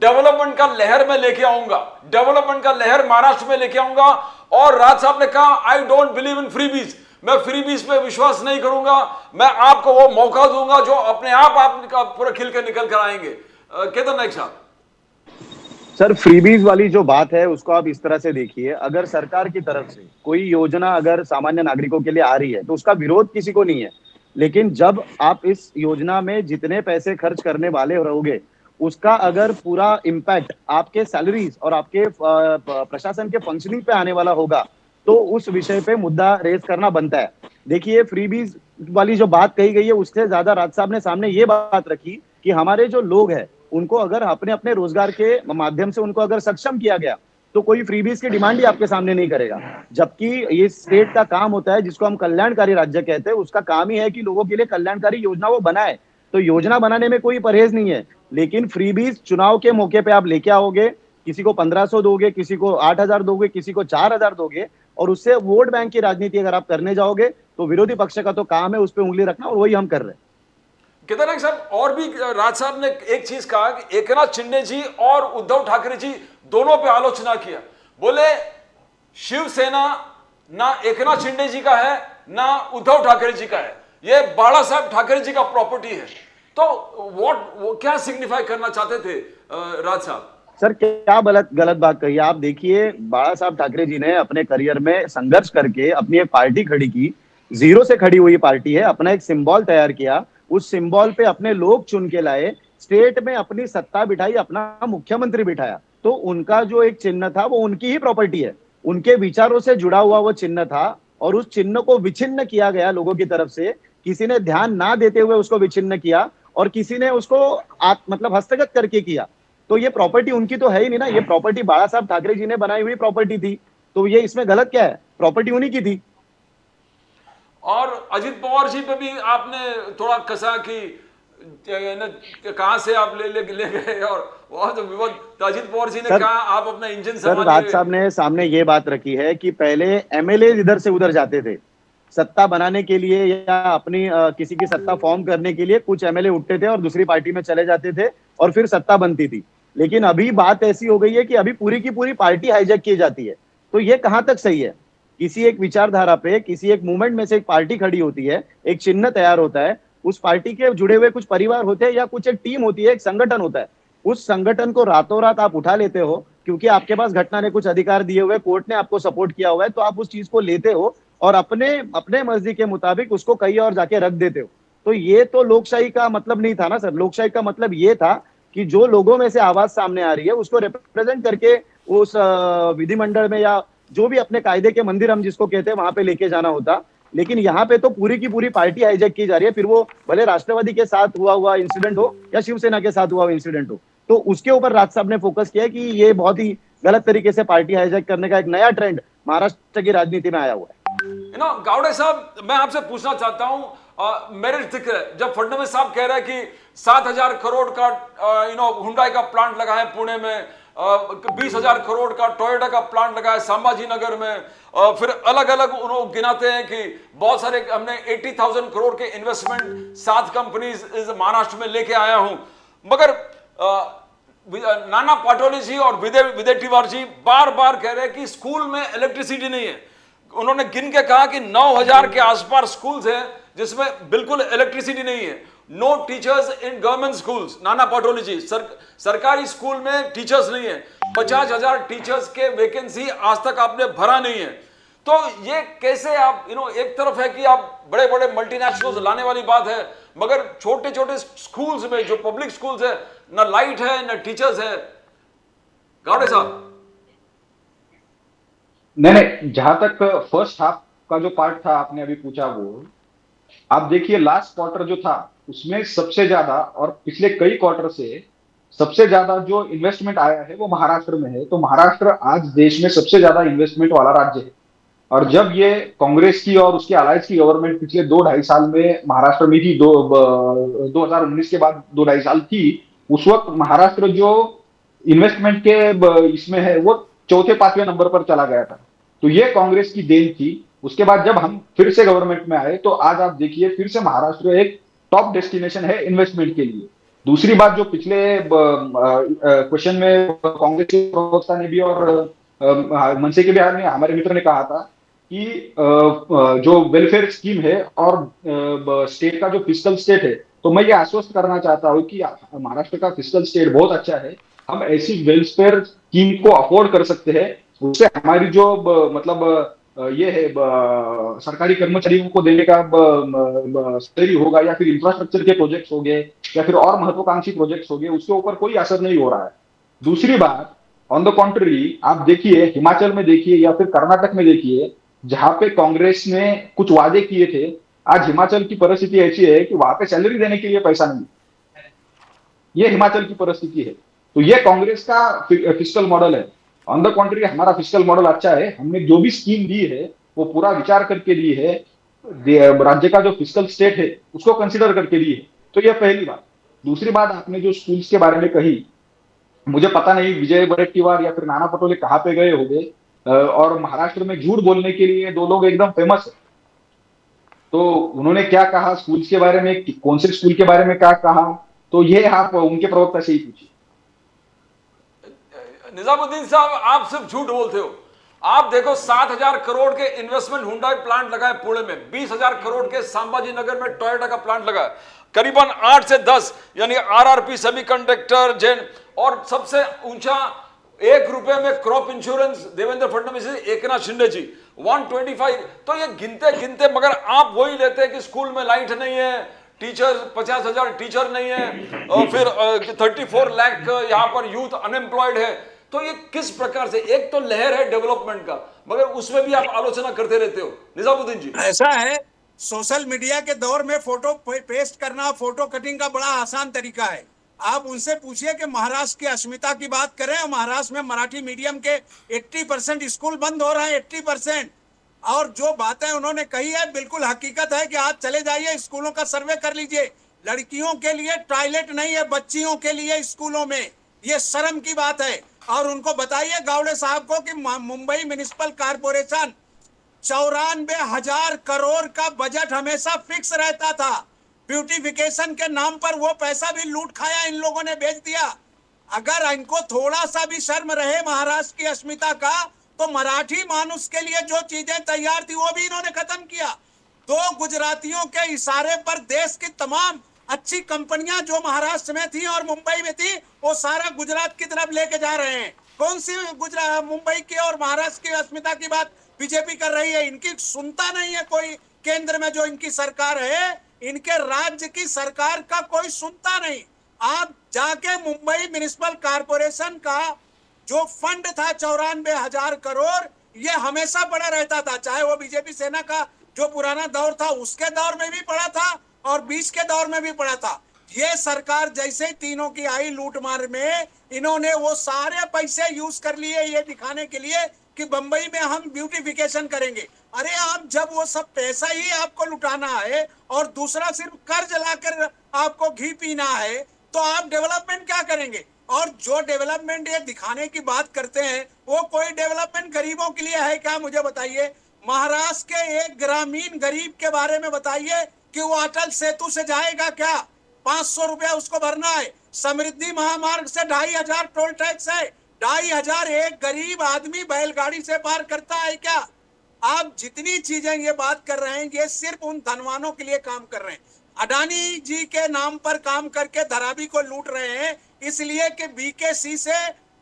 डेवलपमेंट का लहर में लेके आऊंगा, डेवलपमेंट का लहर महाराष्ट्र में लेके आऊंगा। और राज साहब ने कहा I don't believe in freebies, मैं फ्रीबीज पे विश्वास नहीं करूंगा, मैं आपको वो मौका दूंगा जो अपने आप पूरा खिल के निकल कर आएंगे। केतन नाइक साहब। सर, फ्रीबीज वाली जो बात है उसको आप इस तरह से देखिए, अगर सरकार की तरफ से कोई योजना अगर सामान्य नागरिकों के लिए आ रही है तो उसका विरोध किसी को नहीं है। लेकिन जब आप इस योजना में जितने पैसे खर्च करने वाले रहोगे, उसका अगर पूरा इम्पैक्ट आपके सैलरीज और आपके प्रशासन के फंक्शनिंग पे आने वाला होगा, तो उस विषय पे मुद्दा रेज करना बनता है। देखिए, फ्रीबीज वाली जो बात कही गई है, उससे ज्यादा राज साहब ने सामने ये बात रखी कि हमारे जो लोग हैं उनको अगर अपने अपने रोजगार के माध्यम से उनको अगर सक्षम किया गया तो कोई फ्रीबीज की डिमांड ही आपके सामने नहीं करेगा। जबकि ये स्टेट का काम होता है, जिसको हम कल्याणकारी राज्य कहते हैं, उसका काम ही है कि लोगों के लिए कल्याणकारी योजना वो बनाए। तो योजना बनाने में कोई परहेज नहीं है, लेकिन फ्रीबीज चुनाव के मौके पे आप लेके आओगे, किसी को 1500 दोगे, किसी को 8000 दोगे, किसी को 4000 दोगे, और उससे वोट बैंक की राजनीति अगर आप करने जाओगे तो विरोधी पक्ष का तो काम है उस पर उंगली रखना, और वही हम कर रहे हैं। केतन नाइक साहब, और भी राज साहब ने एक चीज कहा कि एकनाथ शिंदे जी और उद्धव ठाकरे जी दोनों पे आलोचना किया। बोले शिवसेना ना एकनाथ शिंदे जी का है ना उद्धव ठाकरे जी का है, ये बाला साहब ठाकरे जी का प्रॉपर्टी है। तो वो क्या सिग्निफाई करना चाहते थे राज साहब? सर, क्या गलत बात कही आप। देखिए, बाला साहब ठाकरे जी ने अपने करियर में संघर्ष करके अपनी एक पार्टी खड़ी की, जीरो से खड़ी हुई पार्टी है, अपना एक सिंबल तैयार किया, उस सिंबल पे अपने लोग चुन के लाए, स्टेट में अपनी सत्ता बिठाई, अपना मुख्यमंत्री बिठाया। तो उनका जो एक चिन्ह था वो उनकी ही प्रॉपर्टी है, उनके विचारों से जुड़ा हुआ वो चिन्ह था, और उस चिन्ह को विच्छिन्न किया गया लोगों की तरफ से। किसी ने ध्यान ना देते हुए उसको विच्छिन्न किया और किसी ने उसको मतलब हस्तगत करके किया। तो ये प्रॉपर्टी उनकी तो है ही नहीं ना, ये प्रॉपर्टी बाला साहब ठाकरे जी ने बनाई हुई प्रॉपर्टी थी। तो ये इसमें गलत क्या है, प्रॉपर्टी उन्हीं की थी। और अजित पवार जी पे भी आपने थोड़ा कसा कि कहां से आप ले गए, और वहां तो विवाद। तो अजित पवार जी ने कहा आप अपना इंजन संभालिए। राज साहब ने सामने ये बात रखी है कि पहले एमएलए इधर से उधर जाते थे सत्ता बनाने के लिए, या अपनी किसी की सत्ता फॉर्म करने के लिए। कुछ एमएलए उठते थे और दूसरी पार्टी में चले जाते थे और फिर सत्ता बनती थी। लेकिन अभी बात ऐसी हो गई है कि अभी पूरी की पूरी पार्टी हाईजैक की जाती है। तो ये कहां तक सही है? किसी एक विचारधारा पे, किसी एक मूवमेंट में से एक पार्टी खड़ी होती है, एक चिन्ह तैयार होता है, उस पार्टी के जुड़े हुए कुछ परिवार होते हैं या कुछ एक टीम होती है, एक संगठन होता है। उस संगठन को रातों रात आप उठा लेते हो क्योंकि आपके पास घटना ने कुछ अधिकार दिए हुए, कोर्ट ने आपको सपोर्ट किया हुआ है, तो आप उस चीज को लेते हो और अपने मर्जी के मुताबिक उसको कहीं और जाके रख देते हो। तो ये तो लोकशाही का मतलब नहीं था ना सर। लोकशाही का मतलब ये था कि जो लोगों में से आवाज सामने आ रही है उसको रिप्रेजेंट करके उस विधिमंडल में, या जो भी अपने कायदे के मंदिर हम जिसको कहते हैं, वहां पे लेके जाना होता। लेकिन यहाँ पे तो पूरी की पूरी पार्टी हाईजैक की जा रही है। फिर वो भले राष्ट्रवादी के साथ हुआ इंसिडेंट हो या शिवसेना के साथ हुआ इंसिडेंट हो, तो उसके ऊपर राज साहब ने फोकस किया कि ये बहुत ही गलत तरीके से पार्टी हाईजैक करने का एक नया ट्रेंड महाराष्ट्र की राजनीति में आया हुआ है। गावड़े साहब, मैं आपसे पूछना चाहता हूं, मेरे जिक्र है जब फडणवीस साहब कह रहे हैं कि 7000 करोड़ का हुंडई का प्लांट लगा है पुणे में, 20,000 करोड़ का टोयोटा का प्लांट लगा है संभाजी नगर में, फिर अलग अलग उन्होंने गिनाते हैं कि बहुत सारे, हमने 80,000 करोड़ के इन्वेस्टमेंट 7 कंपनीज इस महाराष्ट्र में लेके आया हूं। मगर नाना पाटोले जी और विदेटीवार जी बार बार कह रहे हैं कि स्कूल में इलेक्ट्रिसिटी नहीं है। उन्होंने गिन के कहा कि 9,000 के आसपास स्कूल्स हैं जिसमें बिल्कुल इलेक्ट्रिसिटी नहीं है। No teachers in government schools. Nana Patole जी, सरकारी स्कूल में टीचर्स नहीं है। 50,000 टीचर्स के वैकेंसी आज तक आपने भरा नहीं है। तो ये कैसे आप एक तरफ है कि आप बड़े बड़े मल्टीनेशनल्स लाने वाली बात है, मगर छोटे छोटे स्कूल्स में जो पब्लिक स्कूल्स है, ना लाइट है ना टीचर्स है। गावड़े साहब, नहीं, जहां तक फर्स्ट हाफ का जो पार्ट था आपने अभी पूछा, वो आप देखिए लास्ट क्वार्टर जो था उसमें सबसे ज्यादा, और पिछले कई क्वार्टर से सबसे ज्यादा जो इन्वेस्टमेंट आया है वो महाराष्ट्र में है। तो महाराष्ट्र आज देश में सबसे ज्यादा इन्वेस्टमेंट वाला राज्य है। और जब ये कांग्रेस की और उसके अलायंस की गवर्नमेंट पिछले 2-2.5 साल में महाराष्ट्र में थी, 2019 के बाद 2-2.5 साल थी, उस वक्त महाराष्ट्र जो इन्वेस्टमेंट के इसमें है वो चौथे 5वें नंबर पर चला गया था। तो ये कांग्रेस की देन थी। उसके बाद जब हम फिर से गवर्नमेंट में आए तो आज आप देखिए फिर से महाराष्ट्र एक टॉप डेस्टिनेशन है इन्वेस्टमेंट के लिए। दूसरी बात, जो पिछले क्वेश्चन में कांग्रेस के प्रवक्ता ने भी और मनसे के बिहार में हमारे मित्र ने कहा था कि जो वेलफेयर स्कीम है और स्टेट का जो फिस्कल स्टेट है, तो मैं ये आश्वस्त करना चाहता हूं कि महाराष्ट्र का फिस्कल स्टेट बहुत अच्छा है। हम ऐसी वेलफेयर स्कीम को अफोर्ड कर सकते हैं। उससे हमारी जो मतलब ये है सरकारी कर्मचारियों को देने का सैलरी होगा, या फिर इंफ्रास्ट्रक्चर के प्रोजेक्ट्स हो गए, या फिर और महत्वाकांक्षी प्रोजेक्ट्स हो गए, उसके ऊपर कोई असर नहीं हो रहा है। दूसरी बात, ऑन द कॉन्ट्ररी आप देखिए हिमाचल में देखिए या फिर कर्नाटक में देखिए, जहां पे कांग्रेस ने कुछ वादे किए थे, आज हिमाचल की परिस्थिति ऐसी है कि वहां पे सैलरी देने के लिए पैसा नहीं। ये हिमाचल की परिस्थिति है। तो ये कांग्रेस का फिस्कल मॉडल है। ऑन द कॉन्ट्री हमारा फिस्कल मॉडल अच्छा है। हमने जो भी स्कीम दी है वो पूरा विचार करके दी है, राज्य का जो फिस्कल स्टेट है उसको कंसिडर करके दी है। तो ये पहली बात। दूसरी बात, आपने जो स्कूल्स के बारे में कही, मुझे पता नहीं विजय वडेट्टीवार या फिर नाना पटोले कहाँ पे गए होंगे, और महाराष्ट्र में झूठ बोलने के लिए दो लोग एकदम फेमस है। तो उन्होंने क्या कहा स्कूल्स के बारे में, कौन से स्कूल के बारे में क्या कहा, तो ये आप उनके प्रवक्ता से ही पूछिए। निजामुद्दीन साहब, आप सिर्फ झूठ बोलते हो। आप देखो 7,000 करोड़ के इन्वेस्टमेंट हुंडई प्लांट लगा है पुणे में, 20,000 करोड़ के संभाजी नगर में टोयोटा का प्लांट लगा है, करीबन 8 से 10 यानी आरआरपी सेमीकंडक्टर जेन, और सबसे ऊंचा 1 रुपए में क्रॉप इंश्योरेंस देवेंद्र फडणवीस, एकनाथ शिंदे जी 125। तो ये गिनते गिनते, मगर आप वही लेते हैं कि स्कूल में लाइट नहीं है, टीचर 50,000 टीचर नहीं है, और फिर 34 लाख यहाँ पर यूथ अनएम्प्लॉयड है। तो ये किस प्रकार से, एक तो लहर है डेवलपमेंट का, मगर उसमें भी आप आलोचना करते रहते हो। निजामुद्दीन जी, ऐसा है, सोशल मीडिया के दौर में फोटो पेस्ट करना, फोटो कटिंग का बड़ा आसान तरीका है। आप उनसे पूछिए कि महाराष्ट्र की अस्मिता की बात करें, महाराष्ट्र में मराठी मीडियम के 80% स्कूल बंद हो रहे हैं, 80%। और जो बातें उन्होंने कही है बिल्कुल हकीकत है कि आज चले जाइए स्कूलों का सर्वे कर लीजिए, लड़कियों के लिए टॉयलेट नहीं है, बच्चियों के लिए स्कूलों में। ये शर्म की बात है। और उनको बताइए गावड़े साहब को कि मुंबई म्युनिसिपल कॉर्पोरेशन 94,000 करोड़ का बजट हमेशा फिक्स रहता था। ब्यूटिफिकेशन के नाम पर वो पैसा भी लूट खाया, इन लोगों ने बेच दिया। अगर इनको थोड़ा सा भी शर्म रहे महाराष्ट्र की अस्मिता का, तो मराठी मानुष के लिए जो चीजें तैयार थी वो भी इन्होंने खत्म किया। 2 गुजरातियों के इशारे पर देश की तमाम अच्छी कंपनियां जो महाराष्ट्र में थी और मुंबई में थी, वो सारा गुजरात की तरफ लेके जा रहे हैं। कौन सी गुजरात, मुंबई की और महाराष्ट्र की अस्मिता की बात बीजेपी कर रही है? इनकी सुनता नहीं है कोई। केंद्र में जो इनकी सरकार है, इनके राज्य की सरकार का कोई सुनता नहीं। आप जाके मुंबई म्युनिसिपल कॉर्पोरेशन का जो फंड था 94,000 करोड़, ये हमेशा पड़ा रहता था, चाहे वो बीजेपी सेना का जो पुराना दौर था उसके दौर में भी पड़ा था और बीच के दौर में भी पड़ा था। ये सरकार जैसे तीनों की आई लूटमार में, इन्होंने वो सारे पैसे यूज कर लिए ये दिखाने के लिए कि बंबई में हम ब्यूटिफिकेशन करेंगे। अरे आप जब वो सब पैसा ही आपको लुटाना है और दूसरा सिर्फ कर्ज लाकर आपको घी पीना है, तो आप डेवलपमेंट क्या करेंगे? और जो डेवलपमेंट ये दिखाने की बात करते हैं, वो कोई डेवलपमेंट गरीबों के लिए है क्या? मुझे बताइए। महाराष्ट्र के एक ग्रामीण गरीब के बारे में बताइए कि वो अटल सेतु से जाएगा क्या? 500 रुपया उसको भरना है। समृद्धि महामार्ग से 2,500 टोल टैक्स है। 2,500 एक गरीब आदमी बैलगाड़ी से पार करता है क्या? आप जितनी चीजें ये बात कर रहे हैं, ये सिर्फ उन धनवानों के लिए काम कर रहे हैं। अडानी जी के नाम पर काम करके धरावी को लूट रहे हैं, इसलिए कि बीकेसी से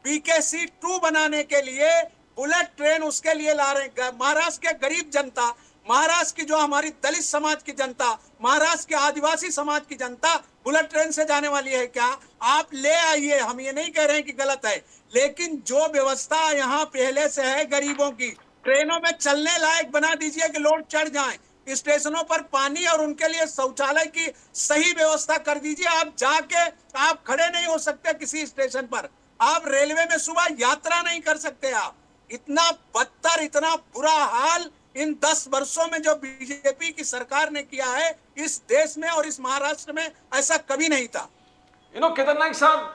बीकेसी 2 बनाने के लिए बुलेट ट्रेन उसके लिए ला रहे हैं। महाराष्ट्र के गरीब जनता, महाराष्ट्र की जो हमारी दलित समाज की जनता, महाराष्ट्र के आदिवासी समाज की जनता बुलेट ट्रेन से जाने वाली है क्या? आप ले आइए, हम ये नहीं कह रहे हैं कि गलत है, लेकिन जो व्यवस्था यहाँ पहले से है गरीबों की, ट्रेनों में चलने लायक बना दीजिए कि लोग चढ़ जाएं। स्टेशनों पर पानी और उनके लिए शौचालय की सही व्यवस्था कर दीजिए। आप जाके आप खड़े नहीं हो सकते किसी स्टेशन पर, आप रेलवे में सुबह यात्रा नहीं कर सकते। आप इतना बदतर, इतना बुरा हाल इन 10 वर्षों में जो बीजेपी की सरकार ने किया है इस देश में और इस महाराष्ट्र में, ऐसा कभी नहीं था। केदार नाइक साहब,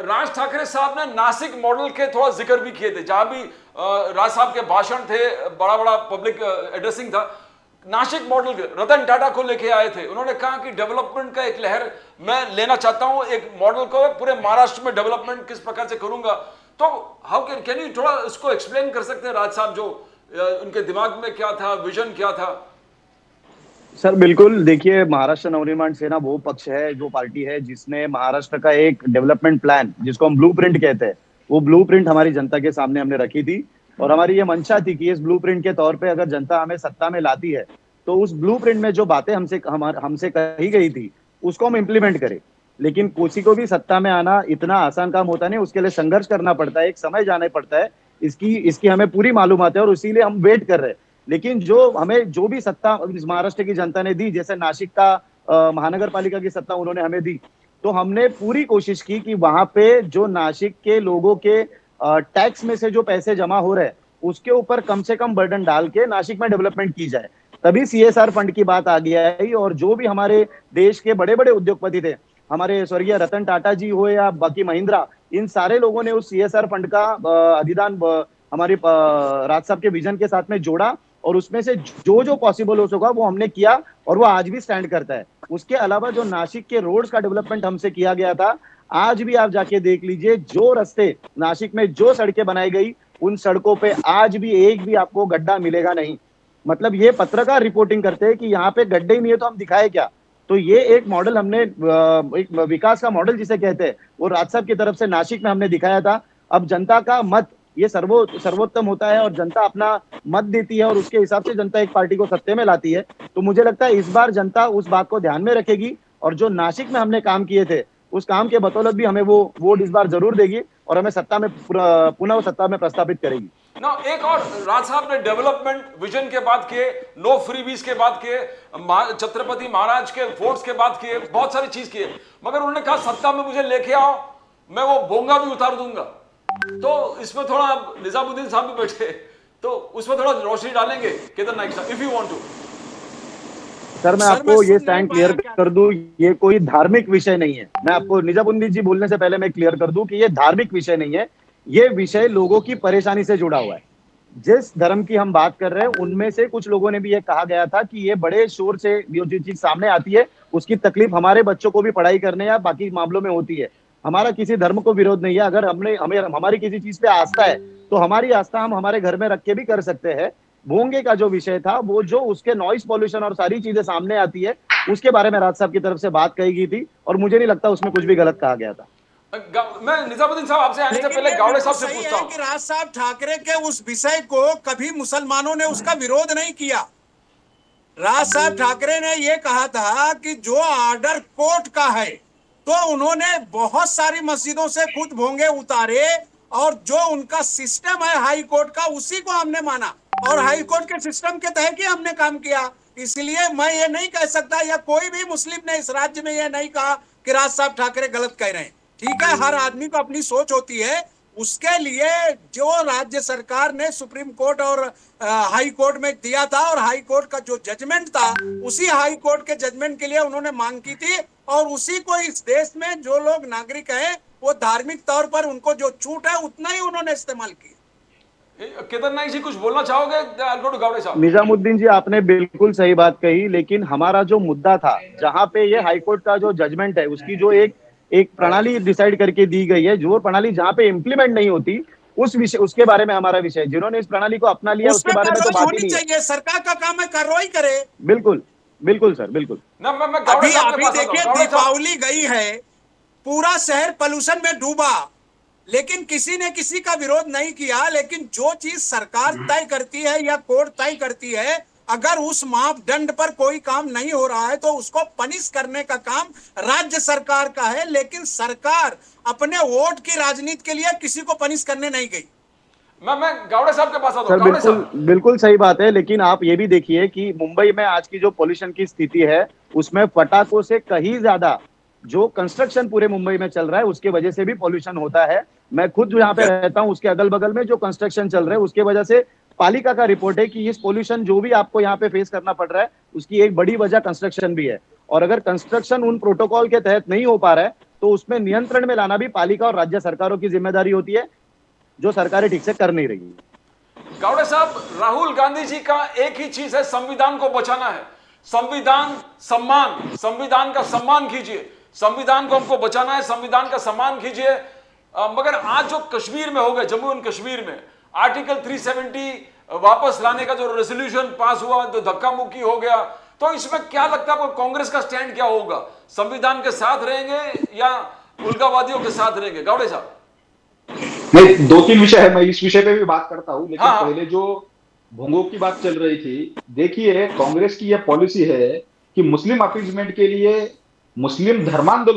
राज ठाकरे साहब ने नासिक मॉडल के थोड़ा जिक्र भी किए थे, जहां भी राज साहब के भाषण थे, बड़ा बड़ा पब्लिक एड्रेसिंग था, नासिक मॉडल के रतन टाटा को लेके आए थे। उन्होंने कहा कि डेवलपमेंट का एक लहर मैं लेना चाहता हूं, एक मॉडल को पूरे महाराष्ट्र में डेवलपमेंट किस प्रकार से करूंगा। तो हाउ कैन यू थोड़ा इसको एक्सप्लेन कर सकते हैं राज साहब, जो उनके दिमाग में क्या था, विजन क्या था? सर बिल्कुल, देखिए महाराष्ट्र नवनिर्माण सेना वो पक्ष है, जो पार्टी है जिसने महाराष्ट्र का एक डेवलपमेंट प्लान, जिसको हम ब्लूप्रिंट कहते हैं, वो ब्लूप्रिंट हमारी जनता के सामने हमने रखी थी। और हमारी ये मंशा थी कि इस ब्लूप्रिंट के तौर पे अगर जनता हमें सत्ता में लाती है तो उस ब्लूप्रिंट में जो बातें हमसे कही गई थी उसको हम इम्प्लीमेंट करें। लेकिन किसी को भी सत्ता में आना इतना आसान काम होता नहीं, उसके लिए संघर्ष करना पड़ता है, एक समय जाना पड़ता है। इसकी हमें पूरी मालूमात है और इसीलिए हम वेट कर रहे हैं। लेकिन जो हमें जो भी सत्ता महाराष्ट्र की जनता ने दी, जैसे नासिक का महानगर पालिका की सत्ता उन्होंने हमें दी, तो हमने पूरी कोशिश की कि वहां पे जो नासिक के लोगों के टैक्स में से जो पैसे जमा हो रहे हैं उसके ऊपर कम से कम बर्डन डाल के नासिक में डेवलपमेंट की जाए। तभी सीएसआर फंड की बात आ गया है। और जो भी हमारे देश के बड़े बड़े उद्योगपति थे, हमारे स्वर्गीय रतन टाटा जी हो या बाकी महिंद्रा, इन सारे लोगों ने उस सीएसआर फंड का अधिदान हमारे राज साहब के विजन के साथ में जोड़ा और उसमें से जो पॉसिबल हो सका वो हमने किया और वो आज भी स्टैंड करता है। उसके अलावा जो नासिक के रोड्स का डेवलपमेंट हमसे किया गया था, आज भी आप जाके देख लीजिए, जो रास्ते नासिक में जो सड़कें बनाई गई उन सड़कों पे आज भी एक भी आपको गड्ढा मिलेगा नहीं। मतलब ये पत्रकार रिपोर्टिंग करते हैं कि यहाँ पे गड्ढे ही नहीं है तो हम दिखाए क्या। तो ये एक मॉडल हमने, एक विकास का मॉडल जिसे कहते हैं, वो राज साहब की तरफ से नासिक में हमने दिखाया था। अब जनता का मत ये सर्वोत्तम होता है और जनता अपना मत देती है और उसके हिसाब से जनता एक पार्टी को सत्ते में लाती है। तो मुझे लगता है इस बार जनता उस बात को ध्यान में रखेगी और जो नासिक में हमने काम किए थे उस काम के बदौलत भी हमें वो वोट इस बार जरूर देगी और हमें सत्ता में पुनः सत्ता में प्रस्तापित करेगी। ना एक और, राज साहब ने डेवलपमेंट विजन के बात किए, नो फ्रीबीज के बात किए, छत्रपति महाराज के फोर्ट्स के बात किए, बहुत सारी चीज किए, मगर उन्होंने कहा सत्ता में मुझे लेके आओ, मैं वो बोंगा भी उतार दूंगा। तो इसमें थोड़ा निजामुद्दीन साहब भी बैठे, तो उसमें थोड़ा रोशनी डालेंगे केदार नाइक साहब, if you want to. Sir मैं आपको ये स्टैंड क्लियर कर दूं, ये कोई धार्मिक विषय नहीं है। मैं आपको निजामुद्दीन जी बोलने से पहले मैं क्लियर कर दूं कि ये धार्मिक विषय नहीं है, ये विषय लोगों की परेशानी से जुड़ा हुआ है। जिस धर्म की हम बात कर रहे हैं उनमें से कुछ लोगों ने भी ये कहा गया था कि ये बड़े शोर से जो चीज सामने आती है उसकी तकलीफ हमारे बच्चों को भी पढ़ाई करने या बाकी मामलों में होती है। हमारा किसी धर्म को विरोध नहीं है, अगर हमारी किसी चीज पे आस्था है तो हमारी आस्था हम हमारे घर में रख के भी कर सकते हैं। भोंगे का जो विषय था, वो जो उसके नॉइस पॉल्यूशन और सारी चीजें सामने आती है उसके बारे में राज साहब की तरफ से बात कही गई थी और मुझे नहीं लगता उसमें कुछ भी गलत कहा गया था। मैं निजामुद्दीन साहब आपसे आने से पहले गावड़े साहब से पूछता हूं कि राज साहब ठाकरे के उस विषय को कभी मुसलमानों ने उसका विरोध नहीं किया। राज साहब ठाकरे ने यह कहा था कि जो ऑर्डर कोर्ट का है, तो उन्होंने बहुत सारी मस्जिदों से खुद भोंगे उतारे और जो उनका सिस्टम है हाई कोर्ट का उसी को हमने माना और हाई कोर्ट के सिस्टम के तहत ही हमने काम किया। इसलिए मैं ये नहीं कह सकता या कोई भी मुस्लिम ने इस राज्य में यह नहीं कहा कि राज साहब ठाकरे गलत कह रहे हैं। ठीक है, हर आदमी को अपनी सोच होती है, उसके लिए जो राज्य सरकार ने सुप्रीम कोर्ट और हाई कोर्ट में दिया था और हाई कोर्ट का जो जजमेंट था उसी हाई कोर्ट के जजमेंट के लिए उन्होंने मांग की थी और उसी को इस देश में जो लोग नागरिक हैं वो धार्मिक तौर पर उनको जो छूट है उतना ही उन्होंने इस्तेमाल किया। केदार नाइक जी कुछ बोलना चाहोगे? गावड़े साहब। निजामुद्दीन जी आपने बिल्कुल सही बात कही, लेकिन हमारा जो मुद्दा था जहां पे ये हाई कोर्ट का जो जजमेंट है उसकी जो एक प्रणाली डिसाइड करके दी गई है, जो प्रणाली जहां पे इम्प्लीमेंट नहीं होती उस विषय, उसके बारे में हमारा विषय, जिन्होंने इस प्रणाली को अपना लिया उसके उसमें बारे में तो कार्रवाई बात ही होनी नहीं है। चाहिए, सरकार का काम है कार्रवाई करे। बिल्कुल बिल्कुल सर, बिल्कुल। ना मैं गौड़ा अभी साहब के अभी पास आता हूं। देखिए, गौड़ा साहब, दीपावली गई है, पूरा शहर पोल्यूशन में डूबा, लेकिन किसी ने किसी का विरोध नहीं किया। लेकिन जो चीज सरकार तय करती है या कोर्ट तय करती है, अगर उस मापदंड पर कोई काम नहीं हो रहा है तो उसको पनिश करने का काम राज्य सरकार का है। लेकिन सरकार अपने वोट की राजनीति के लिए किसी को पनिश करने नहीं गई। मैं गौड़ा साहब के पास आता सर हूं। गौड़ा बिल्कुल साहब, बिल्कुल सही बात है, लेकिन आप ये भी देखिए कि मुंबई में आज की जो पोल्यूशन की स्थिति है, उसमें पटाखों से कहीं ज्यादा जो कंस्ट्रक्शन पूरे मुंबई में चल रहा है उसके वजह से भी पोल्यूशन होता है। मैं खुद यहाँ पे रहता हूँ, उसके अगल बगल में जो कंस्ट्रक्शन चल रहे हैं उसके वजह से पालिका का रिपोर्ट है कि इस पोल्यूशन जो भी आपको यहाँ पे फेस करना पड़ रहा है उसकी एक बड़ी वजह कंस्ट्रक्शन भी है। और अगर कंस्ट्रक्शन उन प्रोटोकॉल के तहत नहीं हो पा रहा है तो उसमें नियंत्रण में लाना भी पालिका और राज्य सरकारों की जिम्मेदारी होती है, जो सरकारें ठीक से कर नहीं रही है। गौड़ा साहब, राहुल गांधी जी का एक ही चीज है, संविधान को बचाना है। संविधान सम्मान, संविधान का सम्मान कीजिए, संविधान को हमको बचाना है, संविधान का सम्मान कीजिए। मगर आज जो कश्मीर में हो गए, जम्मू एंड कश्मीर में आर्टिकल 370 वापस लाने का जो रेजोल्यूशन पास हुआ, तो धक्का मुक्की हो गया, तो इसमें क्या लगता है आपको कांग्रेस का स्टैंड क्या होगा? संविधान के साथ रहेंगे या उल्गावादियों के साथ रहेंगे? गौड़े साहब, नहीं, दो तीन विषय है, मैं इस विषय पे भी बात करता हूं, लेकिन हाँ। पहले जो भोंगों की बात चल रही थी, देखिए कांग्रेस की यह पॉलिसी है कि मुस्लिम अपीजमेंट के लिए मुस्लिम धर्मांध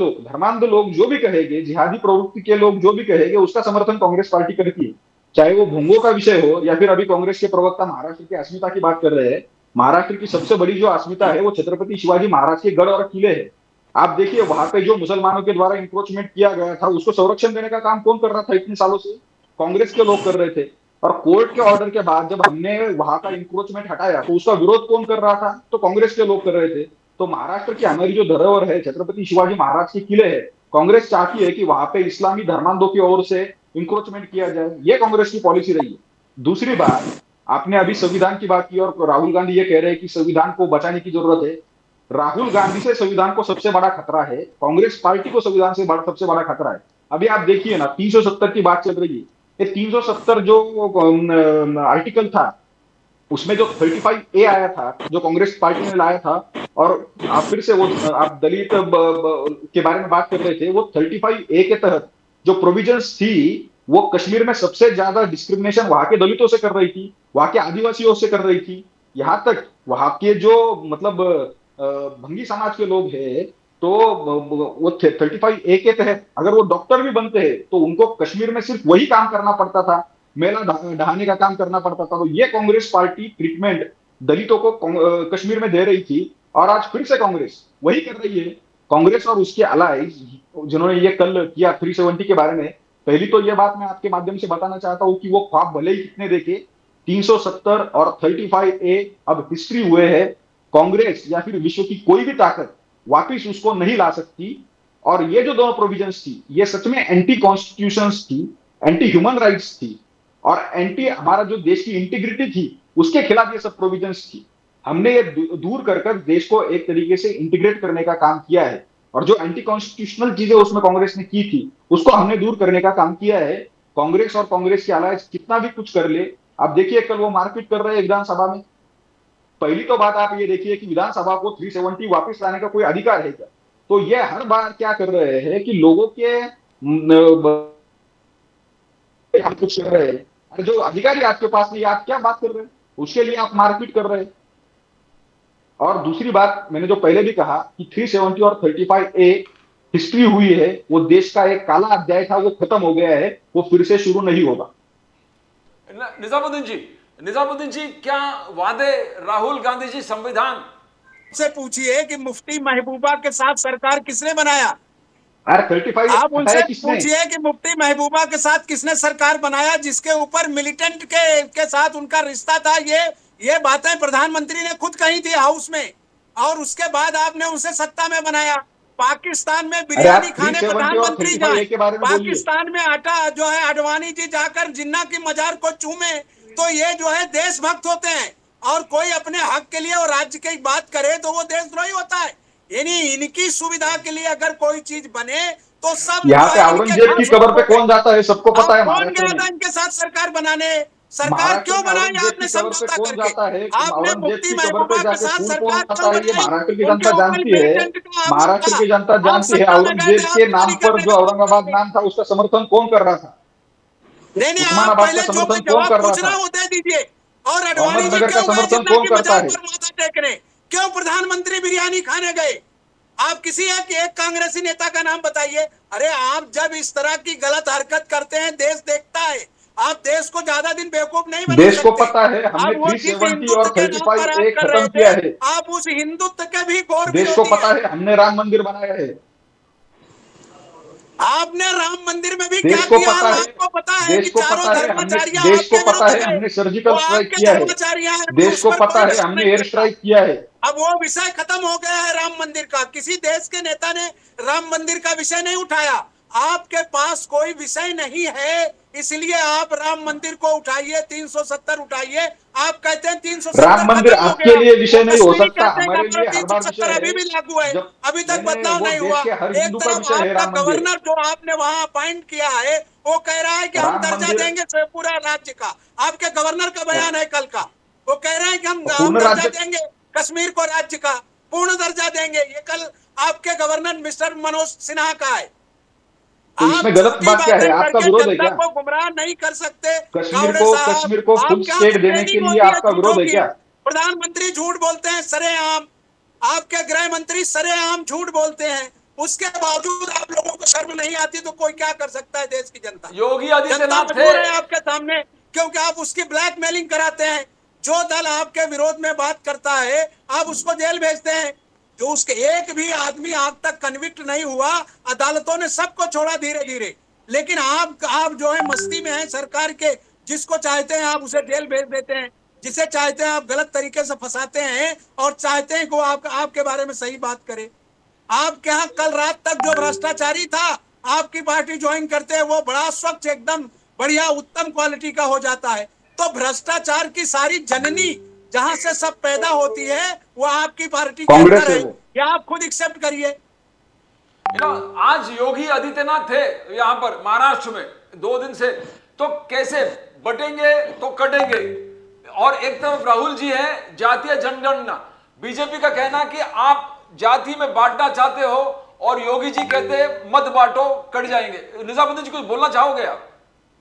लोग जो भी कहेंगे, जिहादी प्रवृत्ति के लोग जो भी कहेंगे, उसका समर्थन कांग्रेस पार्टी करती है। चाहे वो भोंगों का विषय हो या फिर अभी कांग्रेस के प्रवक्ता महाराष्ट्र की अस्मिता की बात कर रहे हैं। महाराष्ट्र की सबसे बड़ी जो अस्मिता है वो छत्रपति शिवाजी महाराज के गढ़ और किले है। आप देखिए वहां पे जो मुसलमानों के द्वारा इंक्रोचमेंट किया गया था, उसको संरक्षण देने का काम कौन कर रहा था इतने सालों से? कांग्रेस के लोग कर रहे थे। और कोर्ट के ऑर्डर के बाद जब हमने वहां का इंक्रोचमेंट हटाया तो उसका विरोध कौन कर रहा था? तो कांग्रेस के लोग कर रहे थे। तो महाराष्ट्र की हमारी जो धरोहर है, छत्रपति शिवाजी महाराज के किले है, कांग्रेस चाहती है कि वहां पे इस्लामी धर्मांधों की ओर से इंक्रोचमेंट किया जाए। ये कांग्रेस की पॉलिसी रही है। दूसरी बात, आपने अभी संविधान की बात की और राहुल गांधी ये कह रहे हैं कि संविधान को बचाने की जरूरत है। राहुल गांधी से संविधान को सबसे बड़ा खतरा है, कांग्रेस पार्टी को संविधान से सबसे बड़ा खतरा है। अभी आप देखिए ना, 370 की बात चल रही है। ये 370 जो आर्टिकल था, उसमें जो 35A आया था, जो कांग्रेस पार्टी ने लाया था, और आप फिर से वो आप दलित के बारे में बात कर रहे थे, वो 35A के तहत जो प्रोविजंस थी, वो कश्मीर में सबसे ज्यादा डिस्क्रिमिनेशन वहां के दलितों से कर रही थी, वहां के आदिवासियों से कर रही थी। यहां तक वहां के जो मतलब भंगी समाज के लोग हैं, तो वो 35A के तहत अगर वो डॉक्टर भी बनते हैं तो उनको कश्मीर में सिर्फ वही काम करना पड़ता था, मेला ढहाने का काम करना पड़ता था। तो ये कांग्रेस पार्टी ट्रीटमेंट दलितों को कश्मीर में दे रही थी, और आज फिर से कांग्रेस वही कर रही है। कांग्रेस और उसके अलाइज जिन्होंने ये कल किया 370 के बारे में, पहली तो ये बात मैं आपके माध्यम से बताना चाहता हूं कि वो ख्वाब भले ही कितने देखे, 370 और 35A अब हिस्ट्री हुए हैं। कांग्रेस या फिर विश्व की कोई भी ताकत वापिस उसको नहीं ला सकती। और ये जो दोनों प्रोविजंस थी, ये सच में एंटी कॉन्स्टिट्यूशंस थी, एंटी ह्यूमन राइट्स थी, और एंटी हमारा जो देश की इंटीग्रिटी थी उसके खिलाफ ये सब प्रोविजंस थी। हमने ये दूर कर देश को एक तरीके से इंटीग्रेट करने का काम किया है, और जो एंटी कॉन्स्टिट्यूशनल चीजें उसमें कांग्रेस ने की थी उसको हमने दूर करने का काम किया है। कांग्रेस और कांग्रेस के अलायंस कितना भी कुछ कर ले, आप देखिए कल वो मारपीट कर रहे हैं विधानसभा में। पहली तो बात आप ये देखिए कि विधानसभा को 370 वापस लाने का कोई अधिकार है क्या? तो ये हर बार क्या कर रहे हैं कि लोगों के कुछ कर रहे हैं, जो अधिकारी आपके पास नहीं, आप क्या बात कर रहे हैं, उसके लिए आप मारपीट कर रहे हैं। और दूसरी बात, मैंने जो पहले भी कहा कि 370 और 35A हिस्ट्री हुई है, वो देश का एक काला अध्याय था, वो खत्म हो गया है, वो फिर से शुरू नहीं होगा। निजामुद्दीन जी, क्या वादे राहुल गांधी जी संविधान से पूछिए कि मुफ्ती महबूबा के साथ सरकार किसने बनाया? अरे 35 आप उनसे किसने? पूछिए कि मुफ्ती महबूबा के साथ किसने सरकार बनाया, जिसके ऊपर मिलिटेंट के साथ उनका रिश्ता था। ये बातें प्रधानमंत्री ने खुद कही थी हाउस में, और उसके बाद आपने उसे सत्ता में बनाया। पाकिस्तान में बिरयानी खाने प्रधानमंत्री जाए, पाकिस्तान में आटा जो है अडवाणी जी जाकर जिन्ना की मजार को चूमे, तो ये जो है देशभक्त होते हैं। और कोई अपने हक के लिए और राज्य की बात करे तो वो देशद्रोही होता है। यानी इनकी सुविधा के लिए अगर कोई चीज बने तो सब यहाँ जो पे है इनके औरंगजेब की खास कब्र पे होते हैं। कौन जाता है सबको पता है अब कौन महाराष्ट्र गया में। था इनके साथ सरकार बनाने? सरकार महाराष्ट्र क्यों में बनाई औरंगजेब आपने की कब्र पे समझौता कौन करके? जाता है, आपने औरंगजेब मुफ्ती की कब्र पे महबूबा के जाके साथ फूल कौन सरकार खाता क्यों है, ये बनाई? महाराष्ट्र की उनके जनता ऊपर जानती है। पेटेंट का आरोप महाराष्ट्र था की जनता और जानती है सत्ता में गए थे औरंगजेब के नाम आतंकवादी पर करने जो का बात औरंगाबाद करने। नाम था उसका समर्थन कौन कर रहा था, नहीं, आप उस्मानाबाद का पहले जो मैं समर्थन कौन जवाब कर रहा पूछ रहा था, हूं वो दे दीजिए। और अडवाणी जी अहमदनगर का क्यों गए समर्थन जिन्ना कौन की करता मजार है। पर माथा टेकने? क्यों प्रधानमंत्री बिरयानी खाने गए? आप किसी एक कांग्रेसी नेता का नाम बताइए। अरे आप जब इस तरह की गलत हरकत करते हैं देश देखता है। आप देश को ज्यादा दिन बेवकूफ नहीं बना देश को सकते। पता है हमने अब वो जिस 370 हिंदुत्व और के नाम पर 35 आप ए कर खत्म रहे किया थे, है। आप उस हिंदुत्व के भी घोर देश को विरोधी पता हैं। है हमने राम मंदिर बनाया है। आपने राम मंदिर में भी क्या देश को किया? पता है, आपको पता है देश कि को चारों पता है हमने, धर्माचार्य देश को आपके पता विरुद्ध है गए। हमने वो सर्जिकल स्ट्राइक आपके किया है। धर्माचार्य हैं, देश उस को पर पता कोई है बात हमने नहीं एयर करता। स्ट्राइक किया है। अब वो विषय खत्म हो गया है राम मंदिर का। किसी देश के नेता ने राम मंदिर का विषय नहीं उठाया। आपके पास कोई विषय नहीं है, इसलिए आप राम मंदिर को उठाइए, 370 उठाइए। आप कहते हैं 370 राम मंदिर खत्म हो आपके गया। लिए वो विषय नहीं हो कश्मीरी सकता, कहते हैं कि हमारे हमारा लिए हर बार 370 विषय अभी है। भी लागू है, जब अभी तक मैंने बदलाव वो नहीं देश हुआ। के हर एक हिंदू का तरफ विषय है आपका राम मंदिर। गवर्नर जो आपने वहां अपॉइंट किया है वो कह रहा है कि हम राम दर्जा मंदिर देंगे पूरा राज्य का। आपके गवर्नर का बयान है कल का, वो कह रहे हैं कि हम पूर्ण दर्जा राज्य, देंगे कश्मीर को राज्य का, पूर्ण दर्जा देंगे। ये कल आपके गवर्नर मिस्टर मनोज सिन्हा का है। तो आप इसमें गलत झूठी बात क्या है, बातें आपका करके विरोध है जनता क्या? को गुमराह नहीं कर सकते। कश्मीर कावड़े को साहब, कश्मीर को फुल आपके यहाँ स्टेट देने के ट्रेनिंग लिए होती है आपका झूठों विरोध है की। क्या? प्रधानमंत्री झूठ बोलते हैं सरेआम, आपके गृह मंत्री सरेआम झूठ बोलते हैं। उसके बावजूद आप लोगों को शर्म नहीं आती तो कोई क्या कर सकता है देश की जनता? योगी जनता आदित्यनाथ थे। मजबूर है आपके सामने, क्योंकि आप उसकी ब्लैकमेलिंग कराते हैं। जो दल आपके विरोध में बात करता है आप उसको जेल भेजते हैं। जो उसके एक भी आदमी आज तक कन्विक्ट नहीं हुआ, अदालतों ने सबको छोड़ा धीरे धीरे। लेकिन आप जो है मस्ती में हैं सरकार के। जिसको चाहते हैं आप उसे जेल भेज देते हैं, जिसे चाहते हैं आप गलत तरीके से फंसाते हैं और चाहते हैं कि वो आपके बारे में सही बात करे। आपके यहाँ कल रात तक जो भ्रष्टाचारी था आपकी पार्टी ज्वाइन करते हैं वो बड़ा स्वच्छ एकदम बढ़िया उत्तम क्वालिटी का हो जाता है। तो भ्रष्टाचार की सारी जननी जहां से सब पैदा होती है वो आपकी पार्टी के कांग्रेस अंदर है है। वो। ये आप खुद एक्सेप्ट करिए। आज योगी आदित्यनाथ थे यहाँ पर महाराष्ट्र में 2 दिन से, तो कैसे बटेंगे तो कटेंगे। और एक तरफ राहुल जी हैं जातीय जनगणना, बीजेपी का कहना कि आप जाति में बांटना चाहते हो और योगी जी कहते हैं मत बांटो कट जाएंगे। निजामुद्दीन जी कुछ बोलना चाहोगे आप?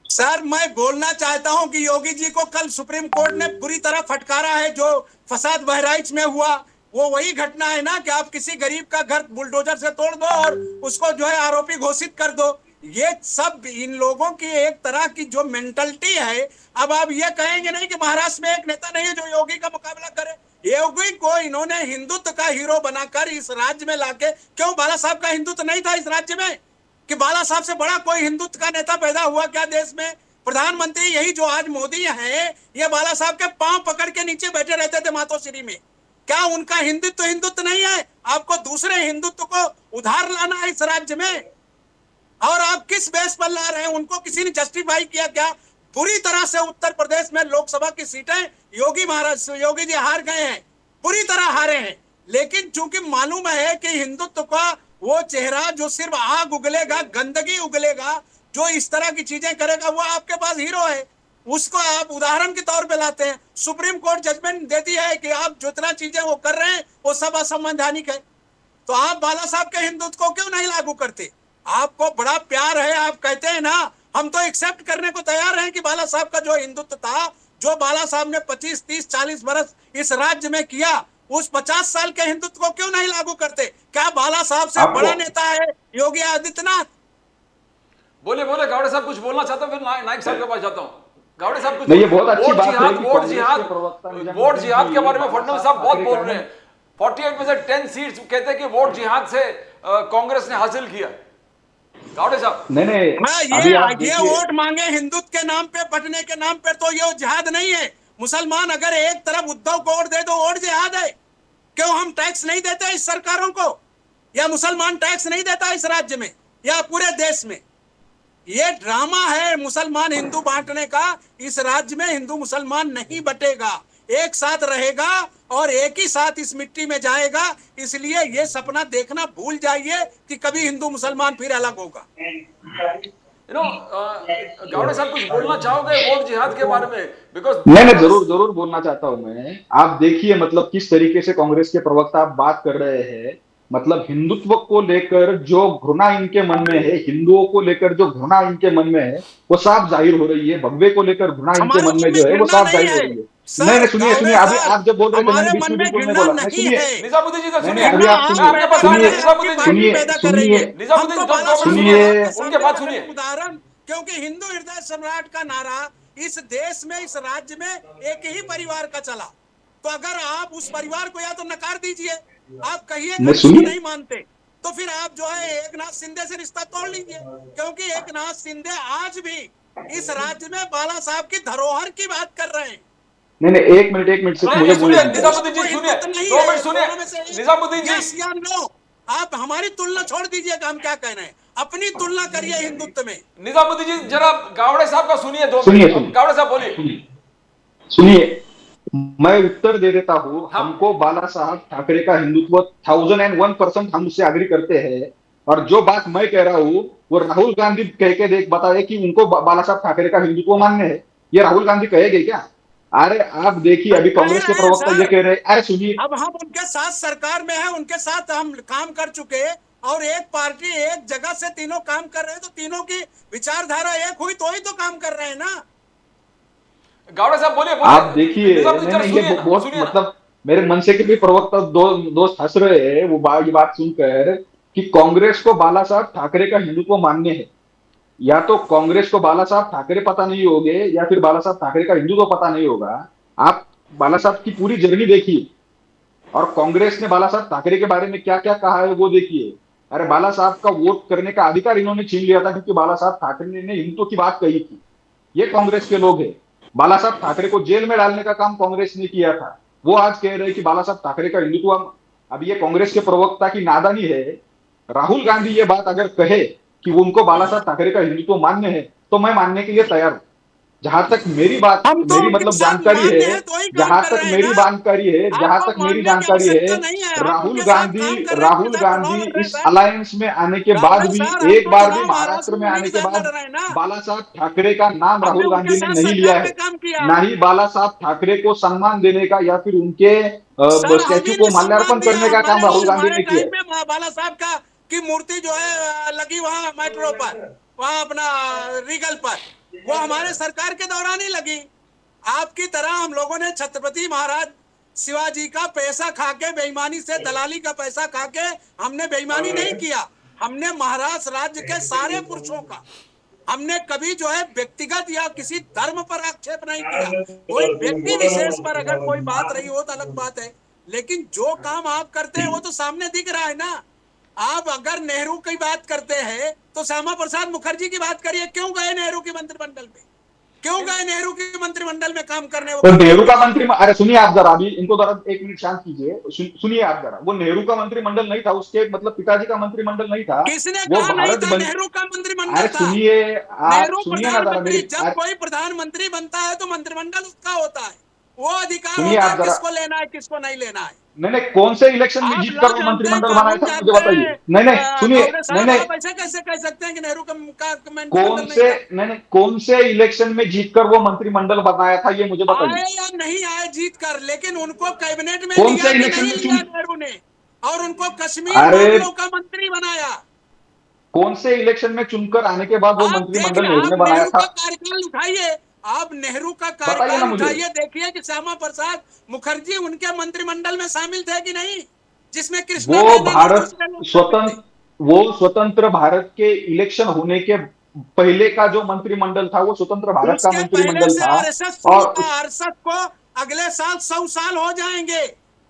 सर मैं बोलना चाहता हूं कि योगी जी को कल सुप्रीम कोर्ट ने बुरी तरह फटकारा है। जो फसाद बहराइच में हुआ वो वही घटना है ना कि आप किसी गरीब का घर बुलडोजर से तोड़ दो और उसको जो है आरोपी घोषित कर दो। ये सब इन लोगों की एक तरह की जो मेंटलिटी है। अब आप ये कहेंगे नहीं कि महाराष्ट्र में एक नेता नहीं है जो योगी का मुकाबला करे। योगी को इन्होंने हिंदुत्व का हीरो बनाकर इस राज्य में लाके, क्यों बाला साहब का हिंदुत्व नहीं था इस राज्य में? कि बाला साहब से बड़ा कोई हिंदुत्व का नेता पैदा हुआ क्या देश में? प्रधानमंत्री यही जो आज मोदी है, ये बाला साहब के पांव पकड़ के नीचे बैठे रहते थे मातोश्री में। क्या उनका हिंदुत्व नहीं है? आपको दूसरे हिंदुत्व को उधार लाना है इस राज्य में? और आप किस बेस पर ला रहे हैं? उनको किसी ने जस्टिफाई किया क्या? बुरी तरह से उत्तर प्रदेश में लोकसभा की सीटें योगी जी हार गए हैं, बुरी तरह हारे हैं। लेकिन चूंकि मालूम है कि हिंदुत्व का वो चेहरा जो सिर्फ आग उगलेगा, गंदगी उगलेगा, जो इस तरह की चीजें करेगा, वो आपके पास हीरो है। उसको आप उदाहरण के तौर पे लाते हैं। सुप्रीम कोर्ट जजमेंट देती है कि आप जितना चीजें वो कर रहे हैं वो सब असंवैधानिक है। तो आप बाला साहब के हिंदुत्व को क्यों नहीं लागू करते? आपको बड़ा प्यार है, आप कहते हैं ना, हम तो एक्सेप्ट करने को तैयार हैं कि बाला साहब का जो हिंदुत्व था, जो बाला साहब ने 25, 30, 40 बरस इस राज्य में किया, उस 50 साल के हिंदुत्व को क्यों नहीं लागू करते? क्या बाला साहब से बड़ा नेता है योगी आदित्यनाथ? बोले गावड़े साहब कुछ बोलना चाहता हूं, फिर नाइक साहब के पास जाता हूं। गावड़े साहब कुछ नहीं, ये बहुत अच्छी बात है कि वोट जिहाद के बारे में फडणवीस साहब बहुत बोल रहे हैं। 48 में से 10 सीट्स कहते हैं कि वोट जिहाद से कांग्रेस ने हासिल किया। गावड़े साहब नहीं, ये वोट मांगे हिंदुत्व के नाम पे, बटने के नाम पे, तो ये जिहाद नहीं है। मुसलमान अगर एक तरफ उद्धव को वोट दे दो वोट जिहाद है। क्यों हम टैक्स नहीं देते इस सरकारों को? या मुसलमान टैक्स नहीं देता इस राज्य में या पूरे देश में? ये ड्रामा है मुसलमान हिंदू बांटने का। इस राज्य में हिंदू मुसलमान नहीं बटेगा। एक साथ रहेगा और एक ही साथ इस मिट्टी में जाएगा। इसलिए ये सपना देखना भूल जाइए कि कभी हिंदू मुसलमान फिर अलग होगा। गावड़े साहब कुछ बोलना चाहोगे वोट जिहाद के बारे में? बिकॉज नहीं जरूर जरूर बोलना चाहता हूं मैं। आप देखिए मतलब किस तरीके से कांग्रेस के प्रवक्ता आप बात कर रहे हैं। मतलब हिंदुत्व को लेकर जो घृणा इनके मन में है, हिंदुओं को लेकर जो घृणा इनके मन में है, वो साफ जाहिर हो रही है। भगवे को लेकर घृणा इनके हमारे मन में मन जो है वो घृणा साफ नहीं जाहिर हो है रही है। सर, नहीं सुनिए गावड़े सुनिए, अभी साहब, आप जब बोल रहे थे मैंने हमारे बीच मन में में बिल्कुल नहीं घृणा बोला। नहीं सुनिए है। निजामुद्दीन जी नहीं सुनिए, अभी आप मैं आपके पास आ रहा हूं। निजामुद्दीन जी सुनिए पैदा कर सुनिए रही है। निजामुद्दीन हम तो बाला साहब सुनिए, के उनके बात सामने सुनिए। उदाहरण, क्योंकि हिंदू हृदय सम्राट का नारा इस देश में, इस राज्य में एक ही परिवार का चला। तो अगर आप उस परिवार को या तो नकार दीजिए, आप कहिएगा नहीं, इसको सुनिए। नहीं मानते, तो फिर आप जो है एकनाथ शिंदे से रिश्ता तोड़ लीजिए। क्योंकि एकनाथ शिंदे आज भी इस राज्य में बाला साहब की धरोहर की बात कर रहे हैं। नहीं एक मिनट सिर्फ मुझे बोलने सुनिए दीजिए। निजामुद्दीन जी, सुनिए, तो नहीं 2 है, मिनट सुनिए। दोनों में से एक। निजामुद्दीन जी, Yes या no? आप हमारी तुलना छोड़ दीजिएगा, हम क्या कह रहे हैं, अपनी तुलना करिए हिंदुत्व में। निजामुद्दीन जी जरा गावड़े साहब का सुनिए 2 सुनिए, मिनट। सुनिए। गावड़े साहब बोलिए। सुनिए मैं उत्तर दे देता हूं। हाँ। हमको बाला साहब ठाकरे का हिंदुत्व 1001% हम उससे अग्री करते हैं। और जो बात मैं कह रहा हूं वो राहुल गांधी कह के देख बताए कि उनको बाला साहब ठाकरे का हिंदुत्व मान्य है। ये राहुल गांधी कहेंगे क्या? अरे आप देखिए अभी कांग्रेस के प्रवक्ता ये कह रहे। अरे सुनिए, अब हम उनके साथ सरकार में है, उनके साथ हम काम कर चुके, और एक पार्टी एक जगह से तीनों काम कर रहे हैं, तो तीनों की विचारधारा एक हुई तो ही तो काम कर रहे हैं ना। गावड़े साहब बोलिए। आप देखिए निजामुद्दीन जरा ये सुनिए ना, बहुत सुनिए ना। मतलब मेरे मन से के भी प्रवक्ता दोस्त हंस रहे हैं वो ये बात सुनकर कि कांग्रेस को बाला साहब ठाकरे का हिंदुत्व मान्य है। या तो कांग्रेस को बाला साहब ठाकरे पता नहीं होंगे या फिर बाला साहब ठाकरे का हिंदुत्व पता नहीं होगा। आप बाला साहब की पूरी जर्नी देखिए और कांग्रेस ने बाला साहब ठाकरे के बारे में क्या क्या कहा है वो देखिए। अरे बाला साहब का वोट करने का अधिकार इन्होंने छीन लिया था क्योंकि बाला साहब ठाकरे ने हिंदुत्व की बात कही थी। ये कांग्रेस के लोग हैं। बाला साहब ठाकरे को जेल में डालने का काम कांग्रेस ने किया था। वो आज कह रहे हैं कि बाला साहब ठाकरे का हिंदुत्व। अब ये कांग्रेस के प्रवक्ता की नादानी है। राहुल गांधी ये बात अगर कहे कि उनको बाला साहब ठाकरे का हिंदुत्व मान्य है तो मैं मानने के लिए तैयार हूं। जहां तक मेरी बात हम तो मेरी उनके मतलब साथ जानकारी मान्य है, हैं तो ही काम जहां कर तक रहे हैं मेरी ना। जानकारी है, जहां आपको तक मेरी मानने की जानकारी है, आवश्यकता नहीं है। आप राहुल उनके साथ गांधी काम कर रहे हैं, राहुल उनके साथ गांधी चुनाव लड़ रहे इस हैं। अलायंस में आने के बाद गावड़े भी साहब, हम एक तो बार भी चुनाव महाराष्ट्र में आने महाराष्ट्र के में बाद लड़ रहे हैं ना। बाला साहब ठाकरे का नाम हमने राहुल उनके गांधी ने साथ नहीं लिया सरकार में है। काम किया। ना ही बाला साहब ठाकरे को सम्मान देने का या फिर उनके सर, स्टैचू हम को ही माल्यार्पण सम्मान दिया। करने का काम राहुल गांधी हमारे ने किया है। टाइम में बाला साहब की मूर्ति जो है लगी वहां मेट्रो पर, वहां अपना रीगल पर, वो हमारे सरकार के दौरान ही लगी। आपकी तरह हम लोगों ने छत्रपति महाराज शिवाजी का पैसा खाके, बेईमानी से दलाली का पैसा खाके हमने बेईमानी नहीं किया। हमने महाराष्ट्र राज्य के सारे पुरुषों का, हमने कभी जो है व्यक्तिगत या किसी धर्म पर आक्षेप नहीं किया। कोई व्यक्ति विशेष पर अगर कोई बात रही हो तो अलग बात है, लेकिन जो काम आप करते हैं वो तो सामने दिख रहा है ना। आप अगर नेहरू की बात करते हैं तो श्यामा प्रसाद मुखर्जी की बात करिए। क्यों गए नेहरू के मंत्रिमंडल में? क्यों गए नेहरू के मंत्रिमंडल में काम करने? तो नेहरू का मंत्री, अरे सुनिए आप जरा, अभी इनको जरा 1 मिनट शांत कीजिए। सुनिए आप जरा, वो नेहरू का मंत्रिमंडल नहीं था, उसके मतलब पिताजी का मंत्रिमंडल नहीं था। किसने वो कहा नहीं भारत था नेहरू का मंत्रिमंडल अरे था? सुनिए, आप नेहरू सुनिए ना जरा प्रधानमंत्री, मेरी। जब कोई प्रधानमंत्री बनता है तो मंत्रिमंडल उसका होता है, वो अधिकार सुनिए होता आप है जरा। किसको लेना है किसको नहीं लेना है। नहीं कौन से इलेक्शन में आप जीत लोग कर वो जानते हैं, मंत्रिमंडल बनाया कानून था मुझे जानते बताइए। हैं। नहीं सुनिए, कांग्रेस साहब, नहीं आप ऐसे कैसे कह सकते हैं कि नेहरू का मंत्रिमंडल कौन नहीं से था? नहीं कौन से इलेक्शन में जीतकर वो मंत्रिमंडल बनाया था ये मुझे बताइए। आए या नहीं आए जीत कर, लेकिन उनको कैबिनेट में कौन लिया से कि इलेक्शन नहीं में लिया चुन, नेहरू ने, और उनको कश्मीर अरे मामलों का मंत्री बनाया। कौन से इलेक्शन में चुनकर आने के बाद वो आप मंत्रिमंडल देखिए, नेहरू ने आप बनाया नेहरू था? का कार्यकाल उठाइए, आप नेहरू का बताइए ना कार्यकाल मुझे। उठाइए, देखिए कि श्यामा प्रसाद मुखर्जी उनके मंत्रिमंडल में शामिल थे कि नहीं, जिसमें कृष्णा वो मेनन और भारत दूसरे लोग शामिल थे। वो स्वतंत्र भारत के इलेक्शन होने के पहले का जो मंत्रिमंडल था वो स्वतंत्र भारत का उसके पहले मंत्रिमंडल से था। आरएसएस शुरू और था। आरएसएस को अगले साल 100 साल हो जाएंगे।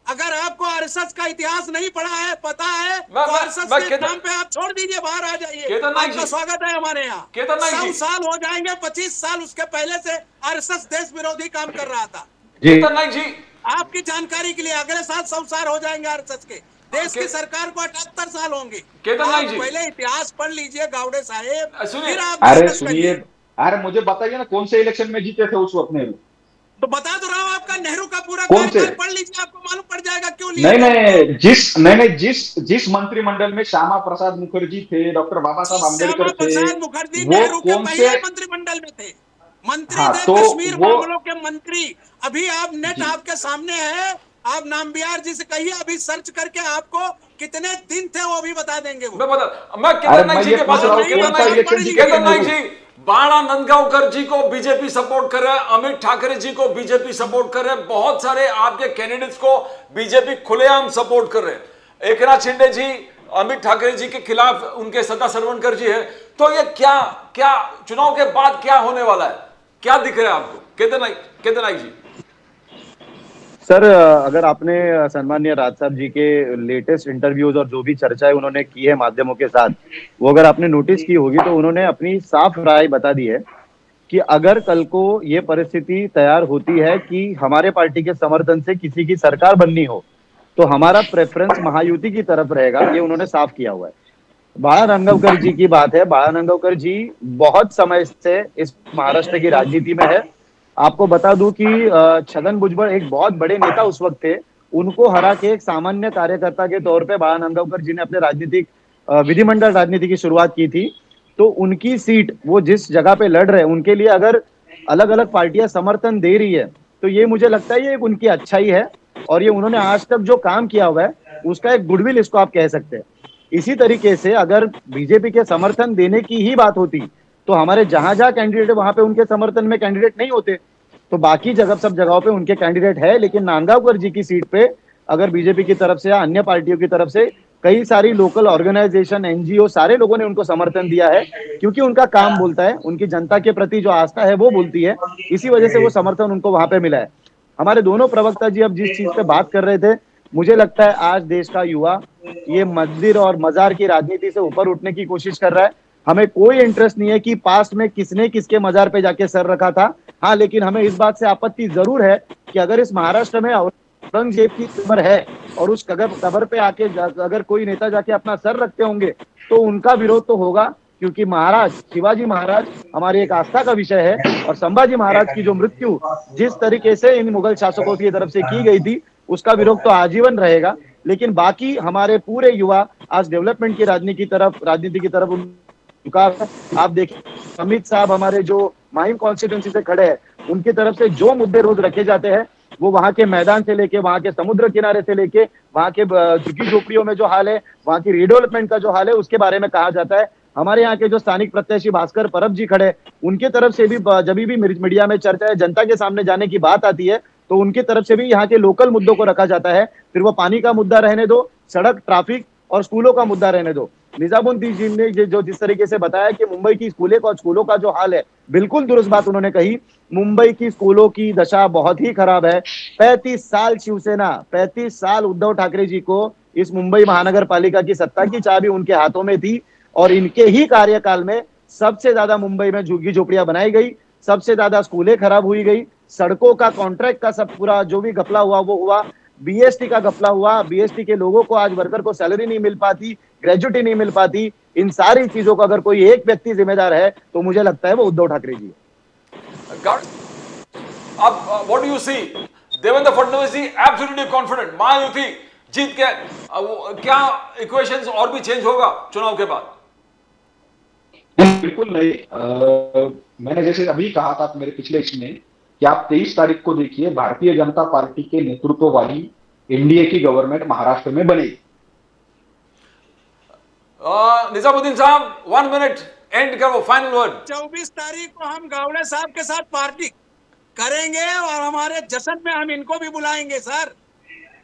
अगर आपको आरएसएस का इतिहास नहीं पढ़ा है, पता है, तो आरएसएस के नाम पे आप छोड़ दीजिए, बाहर आ जाइए। आपका स्वागत है हमारे यहाँ। 100 साल हो जाएंगे, 25 साल उसके पहले से आरएसएस देश विरोधी काम कर रहा था। केतन नाइक जी, आपकी जानकारी के लिए अगले साल 100 साल हो जाएंगे आरएसएस के। देश की सरकार को 78 साल होंगे। आप पहले इतिहास पढ़ लीजिए गावड़े साहेब, फिर आप अरे सुनिए, अरे मुझे बताइए ना कौन से इलेक्शन में जीते थे उस वक्त नेहरू? तो बता तो रहा हूं, आपका नेहरू का पूरा कौन से? कार्यकाल पढ़ लीजिए, आपको मालूम पड़ जाएगा क्यों लिए थे उनको। नहीं, जिस मंत्रिमंडल में श्यामा प्रसाद मुखर्जी थे, डॉक्टर बाबा साहब श्यामा आम्बेडकर थे, प्रसाद मुखर्जी वो नेहरू के कौन से? पहले मंत्रिमंडल में थे, मंत्री हाँ, थे, तो कश्मीर वो मामलों के मंत्री। अभी आप नेट जी आपके सामने है, आप नामबिहार जी से कहिए, अभी सर्च करके आपको कितने दिन थे वो भी बता देंगे वो। मैं अरे केदार नाइक मैं जी ये के पूछ पास रहा हूं। हूँ नहीं केदार कौन सा होगा, नाइक हम पढ़ इलेक्शन लीजिए। केदार नाइक नेहरू? जी, बाणा नंदगांवकर जी को बीजेपी सपोर्ट कर रहा है, अमित ठाकरे जी को बीजेपी सपोर्ट कर रहे हैं, बहुत सारे आपके कैंडिडेट्स को बीजेपी खुलेआम सपोर्ट कर रहे हैं। एकनाथ शिंदे जी अमित ठाकरे जी के खिलाफ उनके सदा सरवणकर जी है। तो ये क्या क्या चुनाव के बाद क्या होने वाला है, क्या दिख रहा है आपको केदार नाइक जी? सर, अगर आपने सम्माननीय राज साहब जी के लेटेस्ट इंटरव्यूज और जो भी चर्चाएं उन्होंने की है माध्यमों के साथ, वो अगर आपने नोटिस की होगी तो उन्होंने अपनी साफ राय बता दी है कि अगर कल को ये परिस्थिति तैयार होती है कि हमारे पार्टी के समर्थन से किसी की सरकार बननी हो, तो हमारा प्रेफरेंस महायुति की तरफ रहेगा, ये उन्होंने साफ किया हुआ है। बाळा नांदगावकर जी की बात है, बाळा नांदगावकर जी बहुत समय से इस महाराष्ट्र की राजनीति में है। आपको बता दूं कि छगन भुजबळ एक बहुत बड़े नेता उस वक्त थे, उनको हरा के एक सामान्य कार्यकर्ता के तौर पे बाळा नांदगावकर जी ने अपने राजनीतिक विधिमंडल राजनीति की शुरुआत की थी। तो उनकी सीट, वो जिस जगह पे लड़ रहे हैं, उनके लिए अगर अलग अलग पार्टियां समर्थन दे रही है तो ये मुझे लगता है ये एक उनकी अच्छाई है, और ये उन्होंने आज तक जो काम किया हुआ है उसका एक गुडविल इसको आप कह सकते हैं। इसी तरीके से अगर बीजेपी के समर्थन देने की ही बात होती तो हमारे जहां जहां कैंडिडेट है वहां पे उनके समर्थन में कैंडिडेट नहीं होते। तो बाकी जगह सब जगहों पे उनके कैंडिडेट है, लेकिन नांदगावकर जी की सीट पे अगर बीजेपी की तरफ से या अन्य पार्टियों की तरफ से कई सारी लोकल ऑर्गेनाइजेशन, एनजीओ, सारे लोगों ने उनको समर्थन दिया है, क्योंकि उनका काम बोलता है, उनकी जनता के प्रति जो आस्था है वो बोलती है, इसी वजह से वो समर्थन उनको वहां पे मिला है। हमारे दोनों प्रवक्ता जी अब जिस चीज पे बात कर रहे थे, मुझे लगता है आज देश का युवा ये मंदिर और मजार की राजनीति से ऊपर उठने की कोशिश कर रहा है। हमें कोई इंटरेस्ट नहीं है कि पास्ट में किसने किसके मजार पे जाके सर रखा था। हाँ, लेकिन हमें इस बात से आपत्ति जरूर है कि अगर इस महाराष्ट्र में औरंगजेब की कब्र है और उस कब्र पे आके अगर कोई नेता जाके अपना सर रखते होंगे तो उनका विरोध तो होगा, क्योंकि महाराज शिवाजी महाराज हमारी एक आस्था का विषय है, और संभाजी महाराज की जो मृत्यु जिस तरीके से इन मुगल शासकों की तरफ से की गई थी उसका विरोध तो आजीवन रहेगा। लेकिन बाकी हमारे पूरे युवा आज डेवलपमेंट की राजनीति की तरफ झुका है। आप देखिए अमित साहब हमारे जो माहिम कॉन्स्टिट्यूंसी से खड़े हैं, उनकी तरफ से जो मुद्दे रोज रखे जाते हैं वो वहां के मैदान से लेके, वहां के समुद्र किनारे से लेके, वहां के झुग्गी झोपड़ियों में जो हाल है, वहां की रीडेवलपमेंट का जो हाल है, उसके बारे में कहा जाता है। हमारे यहाँ के जो स्थानिक प्रत्याशी भास्कर परब जी खड़े, उनकी तरफ से भी जब भी मीडिया में चर्चा है, जनता के सामने जाने की बात आती है, तो उनकी तरफ से भी यहाँ के लोकल मुद्दों को रखा जाता है। फिर वो पानी का मुद्दा रहने दो, सड़क, ट्रैफिक और स्कूलों का मुद्दा रहने दो। निजामुद्दीन जी ने जो जिस तरीके से बताया कि मुंबई की स्कूलों का जो हाल है, बिल्कुल दुरुस्त बात उन्होंने कही। मुंबई की स्कूलों की दशा बहुत ही खराब है। 35 साल शिवसेना, 35 साल उद्धव ठाकरे जी को इस मुंबई महानगर पालिका की सत्ता की चाबी उनके हाथों में थी, और इनके ही कार्यकाल में सबसे ज्यादा मुंबई में झुग्गी झोपड़ियां बनाई गई, सबसे ज्यादा स्कूलें खराब हुई गई, सड़कों का कॉन्ट्रैक्ट का सब पूरा जो भी घपला हुआ वो हुआ, बीएसटी का घपला हुआ, बीएसटी के लोगों को आज वर्कर को सैलरी नहीं मिल पाती, ग्रेजुटी नहीं मिल पाती। इन सारी चीजों का अगर कोई एक व्यक्ति जिम्मेदार है तो मुझे लगता है वो उद्धव ठाकरे जी। अब what do you see? Devendra Fadnavis ji absolutely confident, Mahayuti जीत के क्या इक्वेशंस और भी चेंज होगा चुनाव के बाद? बिल्कुल नहीं। मैंने जैसे अभी कहा था मेरे पिछले इसमें कि आप 23 तारीख को देखिए, भारतीय जनता पार्टी के नेतृत्व वाली एनडीए की गवर्नमेंट महाराष्ट्र में बनेगी। निजामुद्दीन साहब 1 मिनट एंड करो, फाइनल वर्ड। 24 तारीख को हम गावड़े साहब के साथ पार्टी करेंगे और हमारे जश्न में हम इनको भी बुलाएंगे सर।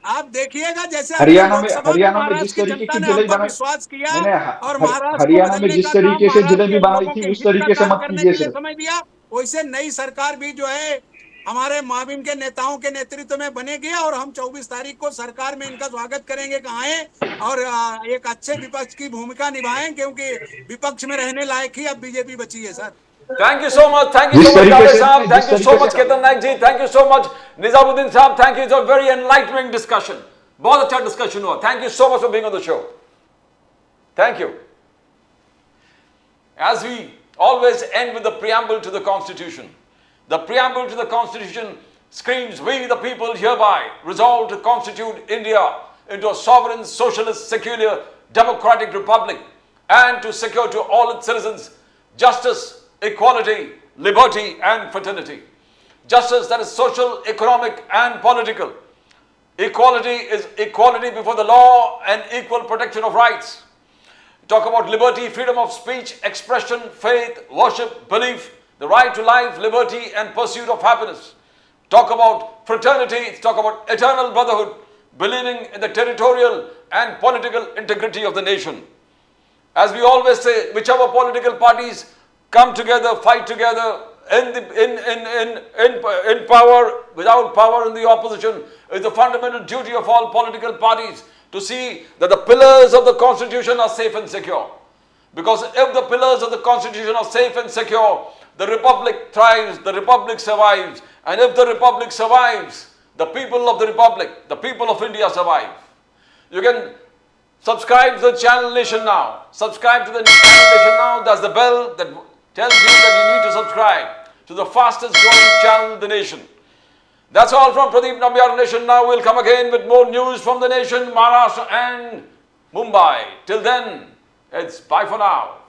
आप देखिएगा जैसे हरियाणा में जिस तरीके की जलेबी विश्वास किया और महाराष्ट्र हरियाणा में जिस तरीके से जलेबी बनाई थी उस तरीके से मत कीजिए सर। समझ दिया, वैसे नई सरकार भी जो है हमारे माविम के नेताओं के नेतृत्व में बनेगी और हम 24 तारीख को सरकार में इनका स्वागत करेंगे कि आए और एक अच्छे विपक्ष की भूमिका निभाएं, क्योंकि विपक्ष में रहने लायक ही अब बीजेपी बची है sir. Thank you so much. Thank you so much, Kale Saab. Thank you so much, Ketan Naik ji. Thank you so much, Nizamuddin Saab. Thank you. It's a very enlightening discussion. बहुत अच्छा discussion हुआ. Thank you so much for being on the show. Thank you. As we always end with the preamble to the Constitution. The preamble to the Constitution screams, "We the people hereby resolve to constitute India into a sovereign, socialist, secular, democratic republic and to secure to all its citizens justice, equality, liberty and fraternity." Justice that is social, economic and political. Equality is equality before the law and equal protection of rights. Talk about liberty, freedom of speech, expression, faith, worship, belief, the right to life, liberty and pursuit of happiness. Talk about fraternity, talk about eternal brotherhood, believing in the territorial and political integrity of the nation. As we always say, whichever political parties come together, fight together, in power, without power in the opposition, is the fundamental duty of all political parties to see that the pillars of the Constitution are safe and secure. Because if the pillars of the Constitution are safe and secure, the Republic thrives, the Republic survives. And if the Republic survives, the people of the Republic, the people of India survive. You can subscribe to the Channel Nation Now. Subscribe to the Channel Nation Now. That's the bell that tells you that you need to subscribe to the fastest growing channel in the nation. That's all from Pradeep Nambiar Nation Now. We'll come again with more news from the nation, Maharashtra and Mumbai. Till then, it's bye for now.